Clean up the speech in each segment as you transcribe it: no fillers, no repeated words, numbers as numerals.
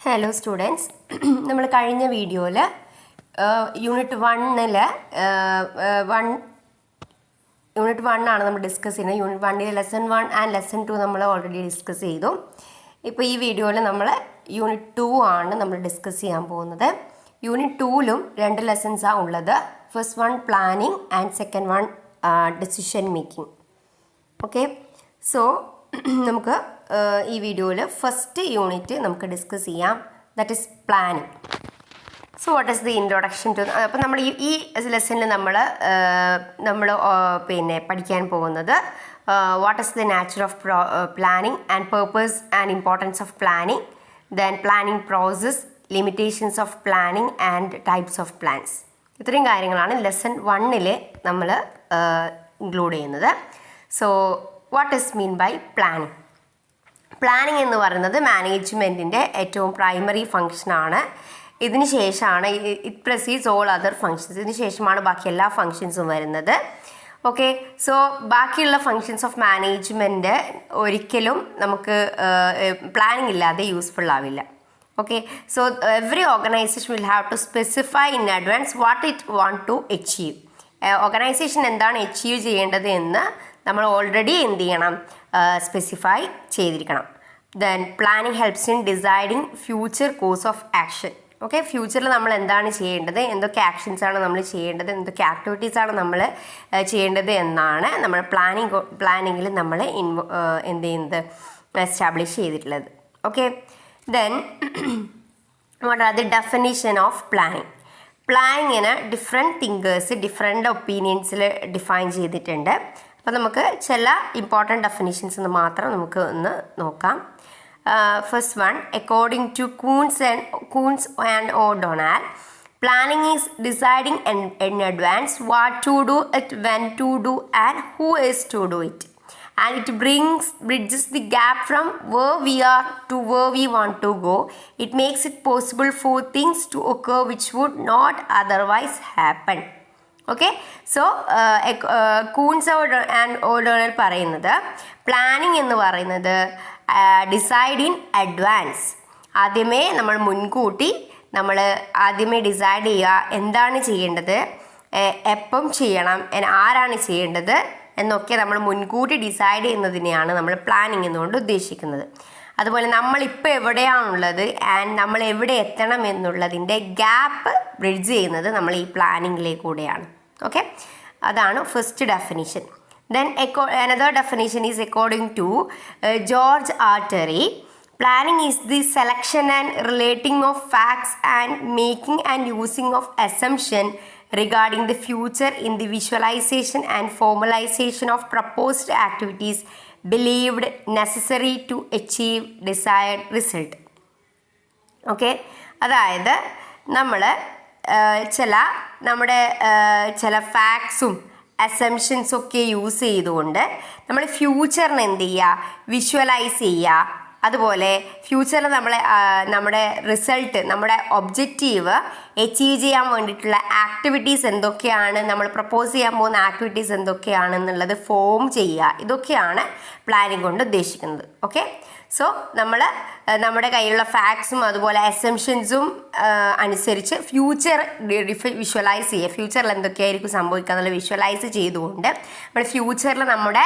Hello students, നമ്മൾ കഴിഞ്ഞ വീഡിയോയിൽ യൂണിറ്റ് 1 ആണ് നമ്മൾ ഡിസ്കസ് ചെയ്യുന്നത്. യൂണിറ്റ് 1 ലെസൺ 1 ആൻഡ് ലെസൺ 2 നമ്മൾ ഓൾറെഡി ഡിസ്കസ് ചെയ്തു. ഇപ്പോൾ ഈ വീഡിയോയിൽ നമ്മൾ യൂണിറ്റ് 2 ആണ് നമ്മൾ ഡിസ്കസ് ചെയ്യാൻ പോകുന്നത്. യൂണിറ്റ് 2ലും 2 ലെസൺസാണ് ഉള്ളത്. First one planning and second one decision making. Okay, so നമുക്ക് ഈ വീഡിയോയിൽ ഫസ്റ്റ് യൂണിറ്റ് നമുക്ക് ഡിസ്കസ് ചെയ്യാം. That is planning. So what is the introduction to. അപ്പോൾ നമ്മൾ ഈ ലെസണിൽ നമ്മൾ പിന്നെ പഠിക്കാൻ പോകുന്നത് what is the nature of planning and purpose and importance of planning, then planning process, limitations of planning and types of plans. ഇത്രയും കാര്യങ്ങളാണ് ലെസൺ 1 നമ്മൾ ഇൻക്ലൂഡ് ചെയ്യുന്നത്. So what is mean by planning? Planning എന്ന് പറയുന്നത് മാനേജ്മെൻറ്റിൻ്റെ ഏറ്റവും primary ഫങ്ഷനാണ്. ഇതിന് ശേഷമാണ് it precedes all other functions. ഇതിന് ശേഷമാണ് ബാക്കി എല്ലാ ഫങ്ഷൻസും വരുന്നത്. ഓക്കെ, സോ ബാക്കിയുള്ള ഫങ്ഷൻസ് ഓഫ് മാനേജ്മെൻറ്റ് ഒരിക്കലും നമുക്ക് പ്ലാനിങ് ഇല്ലാതെ യൂസ്ഫുൾ ആവില്ല. Okay, so every organisation will have to specify in advance what it want to achieve. Organisation എന്താണ് അച്ചീവ് ചെയ്യേണ്ടത് എന്ന് നമ്മൾ ഓൾറെഡി എന്ത് ചെയ്യണം, സ്പെസിഫൈ ചെയ്തിരിക്കണം. Then planning helps in deciding future course of action. Okay, ഫ്യൂച്ചറിൽ നമ്മൾ എന്താണ് ചെയ്യേണ്ടത്, എന്തൊക്കെ ആക്ഷൻസാണ് നമ്മൾ ചെയ്യേണ്ടത്, എന്തൊക്കെ ആക്ടിവിറ്റീസാണ് നമ്മൾ ചെയ്യേണ്ടത് എന്നാണ് നമ്മൾ പ്ലാനിങ്ങിൽ നമ്മൾ എന്ത് ചെയ്യുന്നത്, എസ്റ്റാബ്ലിഷ് ചെയ്തിട്ടുള്ളത്. Okay, then what are the definition of planning? പ്ലാനിങ്ങിന് ഡിഫറെൻറ്റ് തിങ്കേഴ്സ് ഡിഫറെൻ്റ് ഒപ്പീനിയൻസിൽ ഡിഫൈൻ ചെയ്തിട്ടുണ്ട്. അപ്പോൾ നമുക്ക് ചില ഇമ്പോർട്ടൻറ്റ് ഡെഫിനിഷൻസ് മാത്രം നമുക്ക് ഒന്ന് നോക്കാം. First one, according to Koontz and O'Donnell, planning is deciding in advance what to do, it, when to do, and who is to do it. And it bridges the gap from where we are to where we want to go. It makes it possible for things to occur which would not otherwise happen. Okay, so Koontz and O'Donnell പറയുന്നത് planning എന്ന് പറയുന്നത് decide in advance. ആദ്യമേ നമ്മൾ മുൻകൂട്ടി ആദ്യമേ decide ചെയ്യുക എന്താണ് ചെയ്യേണ്ടത്, എപ്പം ചെയ്യണം, ആരാണ് ചെയ്യേണ്ടത് എന്നൊക്കെ നമ്മൾ മുൻകൂട്ടി ഡിസൈഡ് ചെയ്യുന്നതിനെയാണ് നമ്മൾ പ്ലാനിങ് എന്നുകൊണ്ട് ഉദ്ദേശിക്കുന്നത്. അതുപോലെ നമ്മളിപ്പോൾ എവിടെയാണുള്ളത് ആൻഡ് നമ്മൾ എവിടെ എത്തണം എന്നുള്ളതിൻ്റെ ഗ്യാപ്പ് ബ്രിഡ്ജ് ചെയ്യുന്നത് നമ്മൾ ഈ പ്ലാനിങ്ങിലേക്കൂടെയാണ്. ഓക്കെ, അതാണ് first definition. Then another definition is according to George R. Terry. Planning is the selection and relating of facts and making and using of assumption regarding the future in the visualization and formalization of proposed activities believed necessary to achieve desired result. Okay, അതായത് നമ്മൾ ചില ഫാക്ട്സും അസംഷൻസും ഒക്കെ use ചെയ്തുകൊണ്ട് നമ്മൾ ഫ്യൂച്ചറിന് എന്ത് ചെയ്യുക, visualise ചെയ്യുക. അതുപോലെ ഫ്യൂച്ചറിൽ നമ്മുടെ റിസൾട്ട്, നമ്മുടെ ഒബ്ജക്റ്റീവ് അച്ചീവ് ചെയ്യാൻ വേണ്ടിയിട്ടുള്ള ആക്ടിവിറ്റീസ് എന്തൊക്കെയാണ്, നമ്മൾ പ്രപ്പോസ് ചെയ്യാൻ പോകുന്ന ആക്ടിവിറ്റീസ് എന്തൊക്കെയാണെന്നുള്ളത് ഫോം ചെയ്യുക. ഇതൊക്കെയാണ് പ്ലാനിങ് കൊണ്ട് ഉദ്ദേശിക്കുന്നത്. ഓക്കെ, സോ നമ്മുടെ കയ്യിലുള്ള ഫാക്ട്സും അതുപോലെ അസംഷൻസും അനുസരിച്ച് ഫ്യൂച്ചർ വിഷ്വലൈസ് ചെയ്യുക. ഫ്യൂച്ചറിൽ എന്തൊക്കെയായിരിക്കും സംഭവിക്കുക എന്നുള്ള വിഷ്വലൈസ് ചെയ്തുകൊണ്ട് നമ്മൾ ഫ്യൂച്ചറിൽ നമ്മുടെ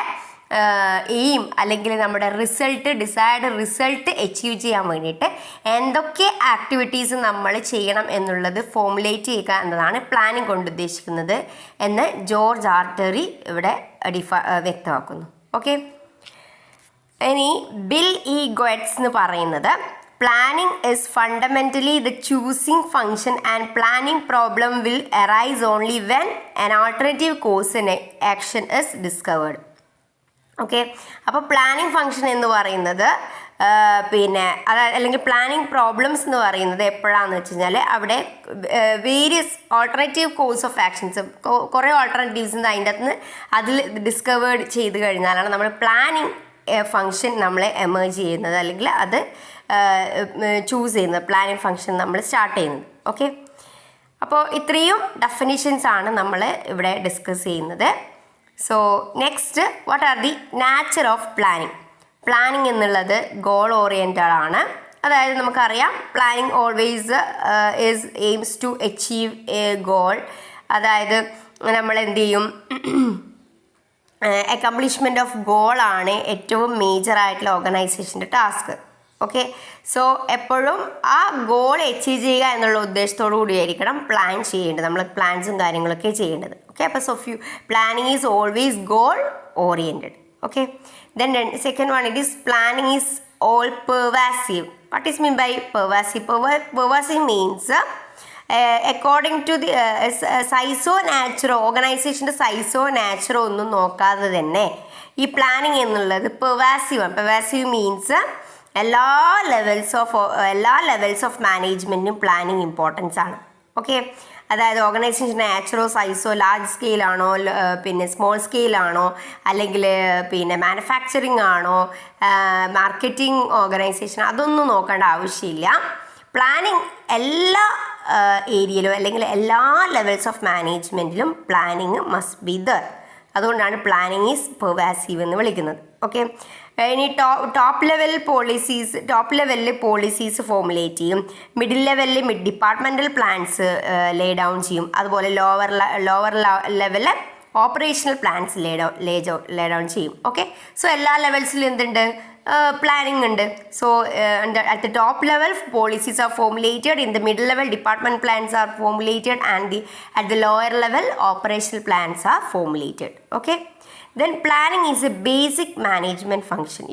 എയിം അല്ലെങ്കിൽ നമ്മുടെ ഡിസൈഡ് റിസൾട്ട് അച്ചീവ് ചെയ്യാൻ വേണ്ടിയിട്ട് എന്തൊക്കെ ആക്ടിവിറ്റീസ് നമ്മൾ ചെയ്യണം എന്നുള്ളത് ഫോമുലേറ്റ് ചെയ്യുക എന്നതാണ് പ്ലാനിങ് കൊണ്ട് ഉദ്ദേശിക്കുന്നത് എന്ന് ജോർജ് ആർ ടെറി ഇവിടെ വ്യക്തമാക്കുന്നു. ഓക്കെ, ഇനി ബിൽ ഇ ഗോറ്റ്സ് എന്ന് പറയുന്നത് planning is fundamentally the choosing function and planning problem will arise only when an alternative course in action is discovered. Okay, അപ്പോൾ പ്ലാനിങ് ഫങ്ഷൻ എന്ന് പറയുന്നത് അല്ലെങ്കിൽ പ്ലാനിങ് പ്രോബ്ലംസ് എന്ന് പറയുന്നത് എപ്പോഴാണെന്ന് വെച്ച് കഴിഞ്ഞാൽ അവിടെ various alternative course of actions, കുറേ ഓൾട്ടർനേറ്റീവ്സ് അതിൻ്റെ അകത്ത് അതിൽ ഡിസ്കവേർഡ് ചെയ്ത് കഴിഞ്ഞാലാണ് നമ്മൾ പ്ലാനിങ് ഫങ്ഷൻ നമ്മളെ എമേർജ് ചെയ്യുന്നത്, അല്ലെങ്കിൽ അത് ചൂസ് ചെയ്യുന്നത്, പ്ലാനിങ് ഫങ്ഷൻ നമ്മൾ സ്റ്റാർട്ട് ചെയ്യുന്നത്. ഓക്കെ, അപ്പോൾ ഇത്രയും ഡെഫിനിഷൻസ് ആണ് നമ്മൾ ഇവിടെ ഡിസ്കസ് ചെയ്യുന്നത്. So next, what are the nature of planning? Planning എന്നുള്ളത് ഗോൾ ഓറിയൻറ്റഡ് ആണ്. അതായത് നമുക്കറിയാം planning always aims to achieve a goal. അതായത് നമ്മൾ എന്ത് ചെയ്യും, അക്കംപ്ലിഷ്മെൻ്റ് ഓഫ് ഗോളാണ് ഏറ്റവും മേജറായിട്ടുള്ള ഓർഗനൈസേഷൻ്റെ ടാസ്ക്. ഓക്കെ, സോ എപ്പോഴും ആ ഗോൾ അച്ചീവ് ചെയ്യുക എന്നുള്ള ഉദ്ദേശത്തോടു കൂടിയായിരിക്കണം പ്ലാൻ ചെയ്യേണ്ടത്, നമ്മൾ പ്ലാൻസും കാര്യങ്ങളൊക്കെ ചെയ്യേണ്ടത്. ഓക്കെ, അപ്പോൾ planning is always goal oriented. Okay, then second one, it is planning is all pervasive. What is mean by pervasive? Pervasive means according to the സൈസോ നാച്ചറോ, ഓർഗനൈസേഷൻ്റെ സൈസോ നാച്ചറോ ഒന്നും നോക്കാതെ തന്നെ ഈ പ്ലാനിങ് എന്നുള്ളത് പെർവാസീവാണ്. പെർവാസീവ് മീൻസ് എല്ലാ ലെവൽസ് ഓഫ് മാനേജ്മെൻറ്റിനും പ്ലാനിങ് ഇമ്പോർട്ടൻസ് ആണ്. ഓക്കെ, അതായത് ഓർഗനൈസേഷൻ നാച്ചുറോ സൈസോ ലാർജ് സ്കെയിലാണോ, പിന്നെ സ്മോൾ സ്കെയിലാണോ, അല്ലെങ്കിൽ പിന്നെ മാനുഫാക്ചറിങ് ആണോ, മാർക്കറ്റിംഗ് ഓർഗനൈസേഷൻ, അതൊന്നും നോക്കേണ്ട ആവശ്യമില്ല. പ്ലാനിങ് എല്ലാ ഏരിയയിലും അല്ലെങ്കിൽ എല്ലാ ലെവൽസ് ഓഫ് മാനേജ്മെൻറ്റിലും പ്ലാനിങ് മസ്റ്റ് ബി ദർ. അതുകൊണ്ടാണ് പ്ലാനിങ് ഈസ് പെർവാസീവ് എന്ന് വിളിക്കുന്നത്. ഓക്കെ, ഇനി ടോപ്പ് ലെവലിൽ പോളിസീസ് ഫോമുലേറ്റ് ചെയ്യും, മിഡിൽ ലെവലിൽ ഡിപ്പാർട്ട്മെൻറ്റൽ പ്ലാൻസ് ലേ ഡൗൺ ചെയ്യും, അതുപോലെ ലോവർ ലെവലിൽ ഓപ്പറേഷണൽ പ്ലാൻസ് ലേ ഡൗൺ ചെയ്യും. ഓക്കെ, സോ എല്ലാ ലെവൽസിലും എന്തുണ്ട്, പ്ലാനിങ് ഉണ്ട്. So at the top level policies are formulated, in the middle level department plans are formulated, and at the lower level operational plans are formulated. Okay, then planning is a basic management function.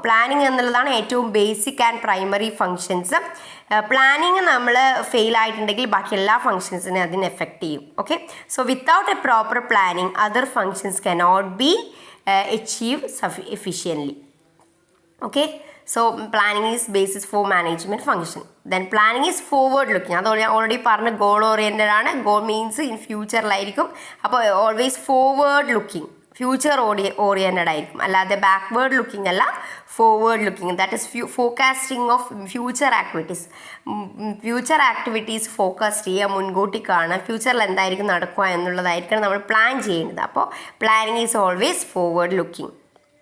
Planning എന്നുള്ളതാണ് ഏറ്റവും basic and primary functions. Planning നമ്മൾ fail ആയിട്ടുണ്ടെങ്കിൽ ബാക്കി എല്ലാ ഫങ്ഷൻസിനെ അതിന് effect ചെയ്യും. Okay, so without A proper planning other functions cannot be achieve efficiently. Okay, so planning is basis for management function. Then planning is forward looking. അത് already പറഞ്ഞ goal oriented ആണ്. Goal means in ഫ്യൂച്ചറിലായിരിക്കും. അപ്പോൾ always forward looking, future oriented ആയിരിക്കും, അല്ലാതെ backward looking അല്ല, forward looking. That is forecasting of future activities focus ചെയ്യുക, മുൻകൂട്ടി കാണുക, ഫ്യൂച്ചറിൽ എന്തായിരിക്കും നടക്കുക എന്നുള്ളതായിരിക്കണം നമ്മൾ പ്ലാൻ ചെയ്യേണ്ടത്. അപ്പോൾ planning is always forward looking.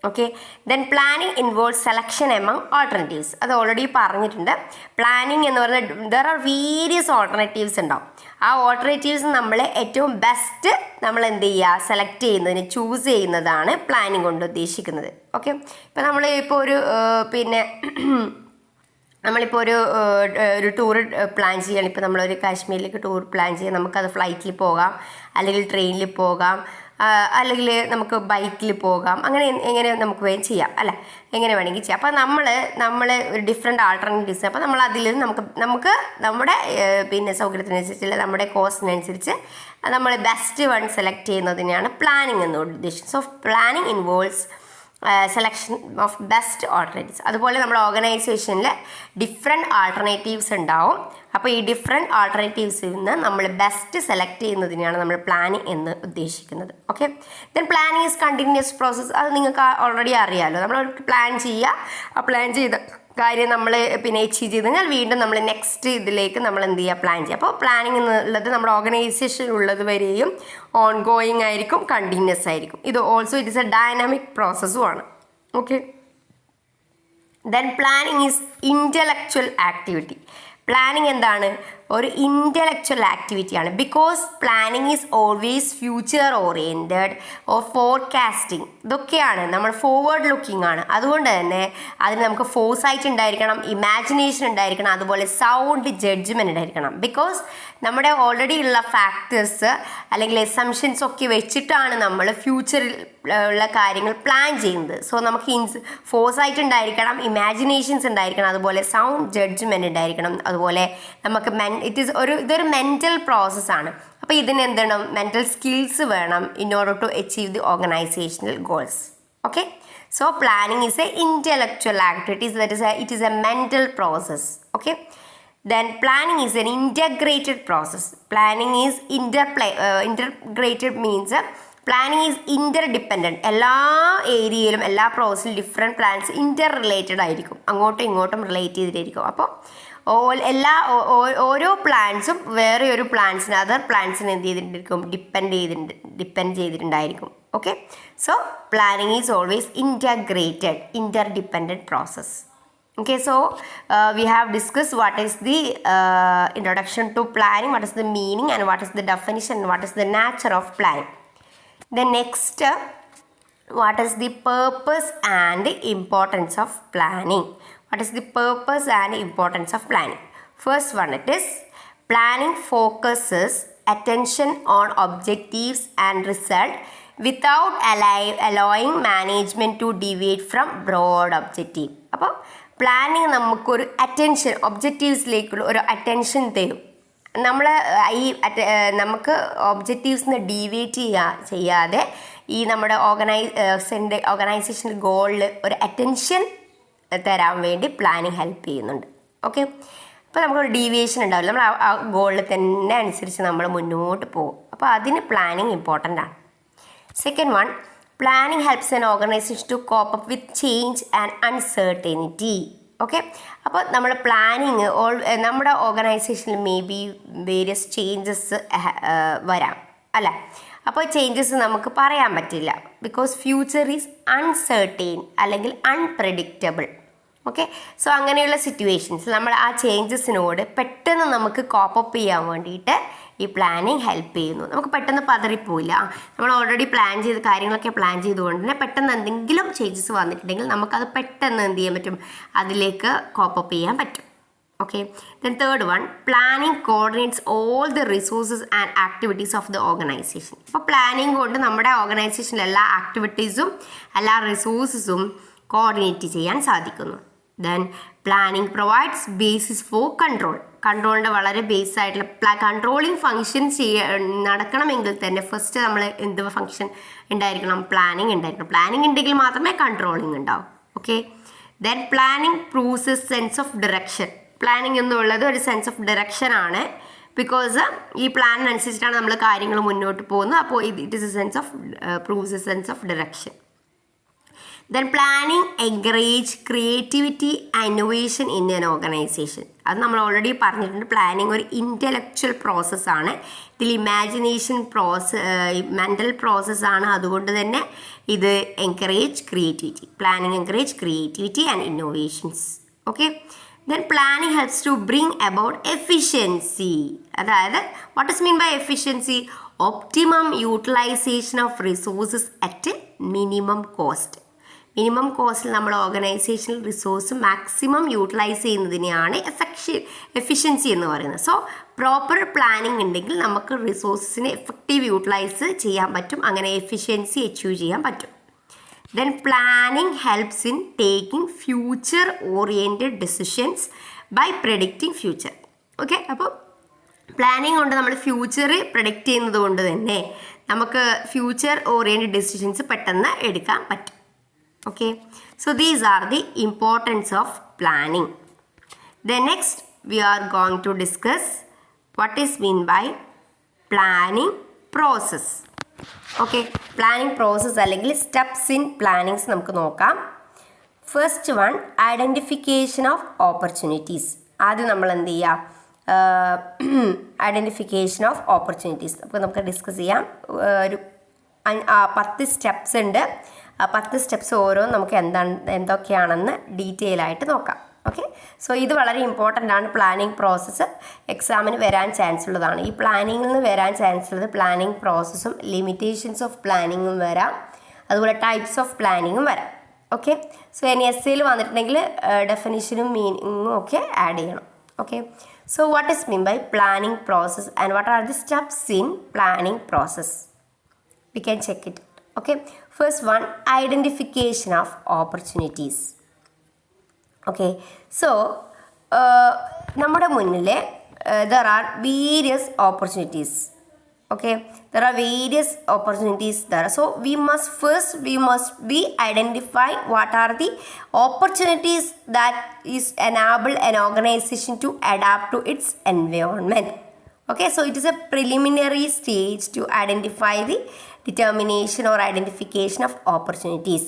Okay, then planning involves selection among alternatives. അത് ഓൾറെഡി പറഞ്ഞിട്ടുണ്ട്. പ്ലാനിങ് എന്ന് പറഞ്ഞാൽ ദർ ആർ വേരിയസ് ഓൾട്ടർനേറ്റീവ്സ് ഉണ്ടാവും. ആ ഓൾട്ടർനേറ്റീവ്സ് നമ്മൾ ഏറ്റവും ബെസ്റ്റ് നമ്മൾ എന്ത് ചെയ്യുക, സെലക്ട് ചെയ്യുന്നതിന് ചൂസ് ചെയ്യുന്നതാണ് പ്ലാനിങ് കൊണ്ട് ഉദ്ദേശിക്കുന്നത്. ഓക്കെ, ഇപ്പോൾ നമ്മൾ ഇപ്പോൾ നമ്മളിപ്പോൾ ഒരു ടൂർ പ്ലാൻ ചെയ്യുകയാണ്. ഇപ്പോൾ നമ്മളൊരു കാശ്മീരിലേക്ക് ടൂർ പ്ലാൻ ചെയ്യാം. നമുക്കത് ഫ്ലൈറ്റിൽ പോകാം, അല്ലെങ്കിൽ ട്രെയിനിൽ പോകാം, അല്ലെങ്കിൽ നമുക്ക് ബൈക്കിൽ പോകാം. എങ്ങനെ നമുക്ക് വേഗം ചെയ്യാം അല്ല, എങ്ങനെ വേണമെങ്കിൽ ചെയ്യാം. അപ്പോൾ നമ്മൾ ഒരു ഡിഫറെൻറ്റ് ആൾട്ടർനേറ്റീവ്സ്, അപ്പോൾ നമ്മൾ അതിൽ നമുക്ക് നമ്മുടെ സൗകര്യത്തിനനുസരിച്ച്, നമ്മുടെ കോസ്റ്റിനനുസരിച്ച് നമ്മൾ ബെസ്റ്റ് വൺ സെലക്ട് ചെയ്യുന്നതിനെയാണ് പ്ലാനിങ് എന്ന് ഉദ്ദേശിക്കുന്നത്. So planning involves selection of best alternatives. അതുപോലെ നമ്മുടെ ഓർഗനൈസേഷനിൽ ഡിഫറെൻറ്റ് ആൾട്ടർനേറ്റീവ്സ് ഉണ്ടാവും. അപ്പോൾ ഈ ഡിഫറെൻറ്റ് ആൾട്ടർനേറ്റീവ്സിൽ നിന്ന് നമ്മൾ ബെസ്റ്റ് സെലക്ട് ചെയ്യുന്നതിനെയാണ് നമ്മൾ പ്ലാനിങ് എന്ന് ഉദ്ദേശിക്കുന്നത്. Okay, then planning is continuous process. അത് നിങ്ങൾക്ക് ഓൾറെഡി അറിയാമല്ലോ. നമ്മൾ പ്ലാൻ ചെയ്യുക, ആ പ്ലാൻ ചെയ്ത കാര്യം നമ്മൾ അച്ചീവ് ചെയ്ത് കഴിഞ്ഞാൽ വീണ്ടും നമ്മൾ നെക്സ്റ്റ് ഇതിലേക്ക് നമ്മൾ എന്ത് ചെയ്യുക, പ്ലാൻ ചെയ്യുക. അപ്പോൾ പ്ലാനിങ് എന്നുള്ളത് നമ്മുടെ ഓർഗനൈസേഷനിലുള്ളത് വരെയും ഓൺ ഗോയിങ് ആയിരിക്കും, കണ്ടിന്യൂസ് ആയിരിക്കും. ഇത് also it is a dynamic പ്രോസസ്സും ആണ്. Okay, then planning is intellectual activity. Planning എന്താണ്? ഒരു ഇൻ്റലക്ച്വൽ ആക്ടിവിറ്റിയാണ്. Because planning is always future oriented or forecasting. ഇതൊക്കെയാണ് നമ്മൾ ഫോർവേഡ് ലുക്കിംഗ് ആണ്. അതുകൊണ്ട് തന്നെ അതിന് നമുക്ക് ഫോർസൈറ്റ് ഉണ്ടായിരിക്കണം, ഇമാജിനേഷൻ ഉണ്ടായിരിക്കണം, അതുപോലെ സൗണ്ട് ജഡ്ജ്മെൻറ്റ് ഉണ്ടായിരിക്കണം. ബിക്കോസ് നമ്മുടെ ഓൾറെഡി ഉള്ള ഫാക്ടേഴ്സ് അല്ലെങ്കിൽ എസംഷൻസ് ഒക്കെ വെച്ചിട്ടാണ് നമ്മൾ ഫ്യൂച്ചറിൽ ഉള്ള കാര്യങ്ങൾ പ്ലാൻ ചെയ്യുന്നത്. സോ നമുക്ക് ഫോർസൈറ്റ് ഉണ്ടായിരിക്കണം, ഇമാജിനേഷൻസ് ഉണ്ടായിരിക്കണം, അതുപോലെ സൗണ്ട് ജഡ്ജ്മെൻറ്റ് ഉണ്ടായിരിക്കണം. അതുപോലെ നമുക്ക് ഇതൊരു മെൻ്റൽ പ്രോസസ്സാണ്. അപ്പോൾ ഇതിന് എന്താണ്, മെൻ്റൽ സ്കിൽസ് വേണം in order to achieve the organisational goals. Okay, so planning is a intellectual activities, it is a mental process. Okay, then planning is an integrated process. Planning is integrated means planning is interdependent. എല്ലാ ഏരിയയിലും എല്ലാ പ്രോസസ്സിലും different plans interrelated ആയിരിക്കും, അങ്ങോട്ടും ഇങ്ങോട്ടും relate ചെയ്തിട്ടായിരിക്കും. അപ്പോൾ ഓരോ പ്ലാൻസും വേറെ ഒരു പ്ലാൻസിന് അതർ പ്ലാൻസിന് എന്ത് ചെയ്തിട്ടുണ്ടായിരിക്കും, ഡിപ്പെൻഡ് ചെയ്തിട്ടുണ്ടായിരിക്കും. Okay, so planning is always interdependent process. Okay, so we have discussed what is the introduction to planning, what is the meaning, and what is the definition, and what is the nature of planning. The next, what is the purpose and importance of planning? What is the purpose and importance of planning? First one, it is planning focuses attention on objectives and result without allowing management to deviate from broad objective. അപ്പോൾ planning നമുക്കൊരു attention ഒബ്ജക്റ്റീവ്സിലേക്കുള്ള ഒരു attention തരും. നമ്മൾ ഈ നമുക്ക് ഒബ്ജക്റ്റീവ്സിന് deviate ചെയ്യാതെ ഈ നമ്മുടെ ഓർഗനൈസേഷൻ ഗോളിൽ ഒരു അറ്റൻഷൻ തരാൻ വേണ്ടി പ്ലാനിങ് ഹെൽപ്പ് ചെയ്യുന്നുണ്ട്. ഓക്കെ, അപ്പോൾ നമുക്കൊരു ഡീവിയേഷൻ ഉണ്ടാവില്ല, നമ്മൾ ആ ഗോളിൽ തന്നെ അനുസരിച്ച് നമ്മൾ മുന്നോട്ട് പോകും. അപ്പോൾ അതിന് പ്ലാനിങ് ഇമ്പോർട്ടൻ്റ് ആണ്. Second one, planning helps an organisation to cope up with change and uncertainty. Okay, അപ്പോൾ നമ്മൾ പ്ലാനിങ് നമ്മുടെ ഓർഗനൈസേഷനിൽ മേ ബി വേരിയസ് ചേഞ്ചസ് വരാം അല്ലേ. അപ്പോൾ ചേഞ്ചസ് നമുക്ക് പറയാൻ പറ്റില്ല, ബിക്കോസ് ഫ്യൂച്ചർ ഈസ് അൺസർട്ടൈൻ അല്ലെങ്കിൽ അൺപ്രഡിക്റ്റബിൾ. ഓക്കെ, സോ അങ്ങനെയുള്ള സിറ്റുവേഷൻസ് നമ്മൾ ആ ചേഞ്ചസിനോട് പെട്ടെന്ന് നമുക്ക് കോപ്പപ്പ് ചെയ്യാൻ വേണ്ടിയിട്ട് ഈ പ്ലാനിങ് ഹെൽപ്പ് ചെയ്യുന്നു. നമുക്ക് പെട്ടെന്ന് പതറിപ്പോയില്ല, നമ്മൾ ഓൾറെഡി പ്ലാൻ ചെയ്ത് കാര്യങ്ങളൊക്കെ പ്ലാൻ ചെയ്തുകൊണ്ട് തന്നെ പെട്ടെന്ന് എന്തെങ്കിലും ചേഞ്ചസ് വന്നിട്ടുണ്ടെങ്കിൽ നമുക്കത് പെട്ടെന്ന് എന്ത് ചെയ്യാൻ പറ്റും, അതിലേക്ക് കോപ്പപ്പ് ചെയ്യാൻ പറ്റും. Okay, then third one, planning coordinates all the resources and activities of the organisation. അപ്പോൾ പ്ലാനിങ് കൊണ്ട് നമ്മുടെ ഓർഗനൈസേഷനിലെ എല്ലാ ആക്ടിവിറ്റീസും എല്ലാ റിസോഴ്സസും കോർഡിനേറ്റ് ചെയ്യാൻ സാധിക്കുന്നു. Then planning provides basis for control. കൺട്രോളിൻ്റെ വളരെ ബേസ് ആയിട്ടുള്ള കൺട്രോളിങ് ഫങ്ഷൻ നടക്കണമെങ്കിൽ തന്നെ ഫസ്റ്റ് നമ്മൾ എന്ത് ഫങ്ഷൻ ഉണ്ടായിരിക്കണം, പ്ലാനിങ് ഉണ്ടായിരിക്കണം. പ്ലാനിങ് ഉണ്ടെങ്കിൽ മാത്രമേ കൺട്രോളിങ് ഉണ്ടാവും. Okay, then planning proves A sense of direction. Planning എന്നുള്ളത് ഒരു സെൻസ് ഓഫ് ഡയറക്ഷൻ ആണ്, ബിക്കോസ് ഈ പ്ലാനിനനുസരിച്ചിട്ടാണ് നമ്മൾ കാര്യങ്ങൾ മുന്നോട്ട് പോകുന്നത്. അപ്പോൾ it is A sense of proves A sense of direction. Then planning encourage creativity and innovation in an organization. അത് നമ്മൾ ഓൾറെഡി പറഞ്ഞിട്ടുണ്ട്. പ്ലാനിങ് ഒരു ഇൻ്റലക്ച്വൽ പ്രോസസ്സാണ്, ഇതിൽ ഇമാജിനേഷൻ മെൻ്റൽ പ്രോസസ്സാണ്. അതുകൊണ്ട് തന്നെ ഇത് encourage creativity. Planning encourage creativity and innovations. Okay, then planning helps to bring about efficiency. അതായത് what is mean by efficiency? Optimum utilization of resources at minimum cost. Minimum കോസ്റ്റിൽ നമ്മൾ organizational resource maximum utilize ചെയ്യുന്നതിനെയാണ് efficiency എന്ന് പറയുന്നത്. So proper planning ഉണ്ടെങ്കിൽ നമുക്ക് റിസോഴ്സസിനെ effective utilise ചെയ്യാൻ പറ്റും, അങ്ങനെ എഫിഷ്യൻസി അച്ചീവ് ചെയ്യാൻ പറ്റും. Then planning helps in taking future oriented decisions by predicting future. Okay, അപ്പോൾ പ്ലാനിങ് കൊണ്ട് നമ്മൾ ഫ്യൂച്ചർ പ്രെഡിക്റ്റ് ചെയ്യുന്നത് കൊണ്ട് തന്നെ നമുക്ക് ഫ്യൂച്ചർ ഓറിയൻറ്റഡ് ഡിസിഷൻസ് പെട്ടെന്ന് എടുക്കാൻ പറ്റും. Okay, so these are the importance of planning. Then next we are going to discuss what is mean by planning process. Okay, planning process അല്ലെങ്കിൽ steps in plannings നമുക്ക് നോക്കാം. First one, identification of opportunities. ആദ്യം നമ്മൾ എന്ത് ചെയ്യുക, identification of opportunities. അപ്പോൾ നമുക്ക് discuss ചെയ്യാം. ഒരു 10 സ്റ്റെപ്സ് ഉണ്ട്. ആ 10 സ്റ്റെപ്സ് ഓരോന്നും നമുക്ക് എന്തൊക്കെയാണെന്ന് ഡീറ്റെയിൽ ആയിട്ട് നോക്കാം. ഓക്കെ, സോ ഇത് വളരെ ഇമ്പോർട്ടൻ്റ് ആണ്. പ്ലാനിങ് പ്രോസസ്സ് എക്സാമിന് വരാൻ ചാൻസ് ഉള്ളതാണ്. ഈ പ്ലാനിങ്ങിൽ നിന്ന് വരാൻ ചാൻസ് ഉള്ളത് പ്ലാനിങ് പ്രോസസ്സും ലിമിറ്റേഷൻസ് ഓഫ് പ്ലാനിങ്ങും വരാം, അതുപോലെ ടൈപ്സ് ഓഫ് പ്ലാനിങ്ങും വരാം. ഓക്കെ, സോ ഇനി എസ്സേയിൽ വന്നിട്ടുണ്ടെങ്കിൽ ഡെഫിനിഷനും മീനിങ്ങും ഒക്കെ ആഡ് ചെയ്യണം. Okay, so what is mean by planning process and what are the steps in planning process? We can check it. Okay, first one, identification of opportunities. Okay, so നമ്മുടെ മുന്നിൽ there are various opportunities. Okay, there are various opportunities there. So we must be identify what are the opportunities that is enable an organization to adapt to its environment. Okay, so it is a preliminary stage to identify the determination or identification of opportunities.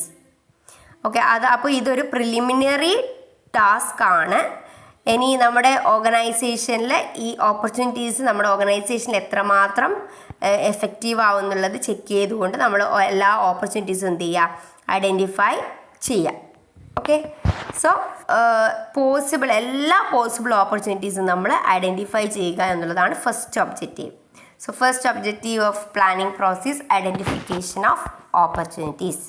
Okay, അപ്പോൾ ഇതൊരു preliminary task ആണ്. ഇനി നമ്മുടെ ഓർഗനൈസേഷനിൽ ഈ opportunities നമ്മുടെ ഓർഗനൈസേഷനിൽ എത്രമാത്രം എഫക്റ്റീവ് ആവുന്നുള്ളത് ചെക്ക് ചെയ്തുകൊണ്ട് നമ്മൾ എല്ലാ ഓപ്പർച്യൂണിറ്റീസും എന്ത് ചെയ്യുക, ഐഡൻറ്റിഫൈ ചെയ്യുക. ഓക്കെ. സോ പോസിബിൾ എല്ലാ പോസിബിൾ ഓപ്പർച്യൂണിറ്റീസും നമ്മൾ ഐഡൻറ്റിഫൈ ചെയ്യുക എന്നുള്ളതാണ് first objective. So first objective of planning process identification of opportunities.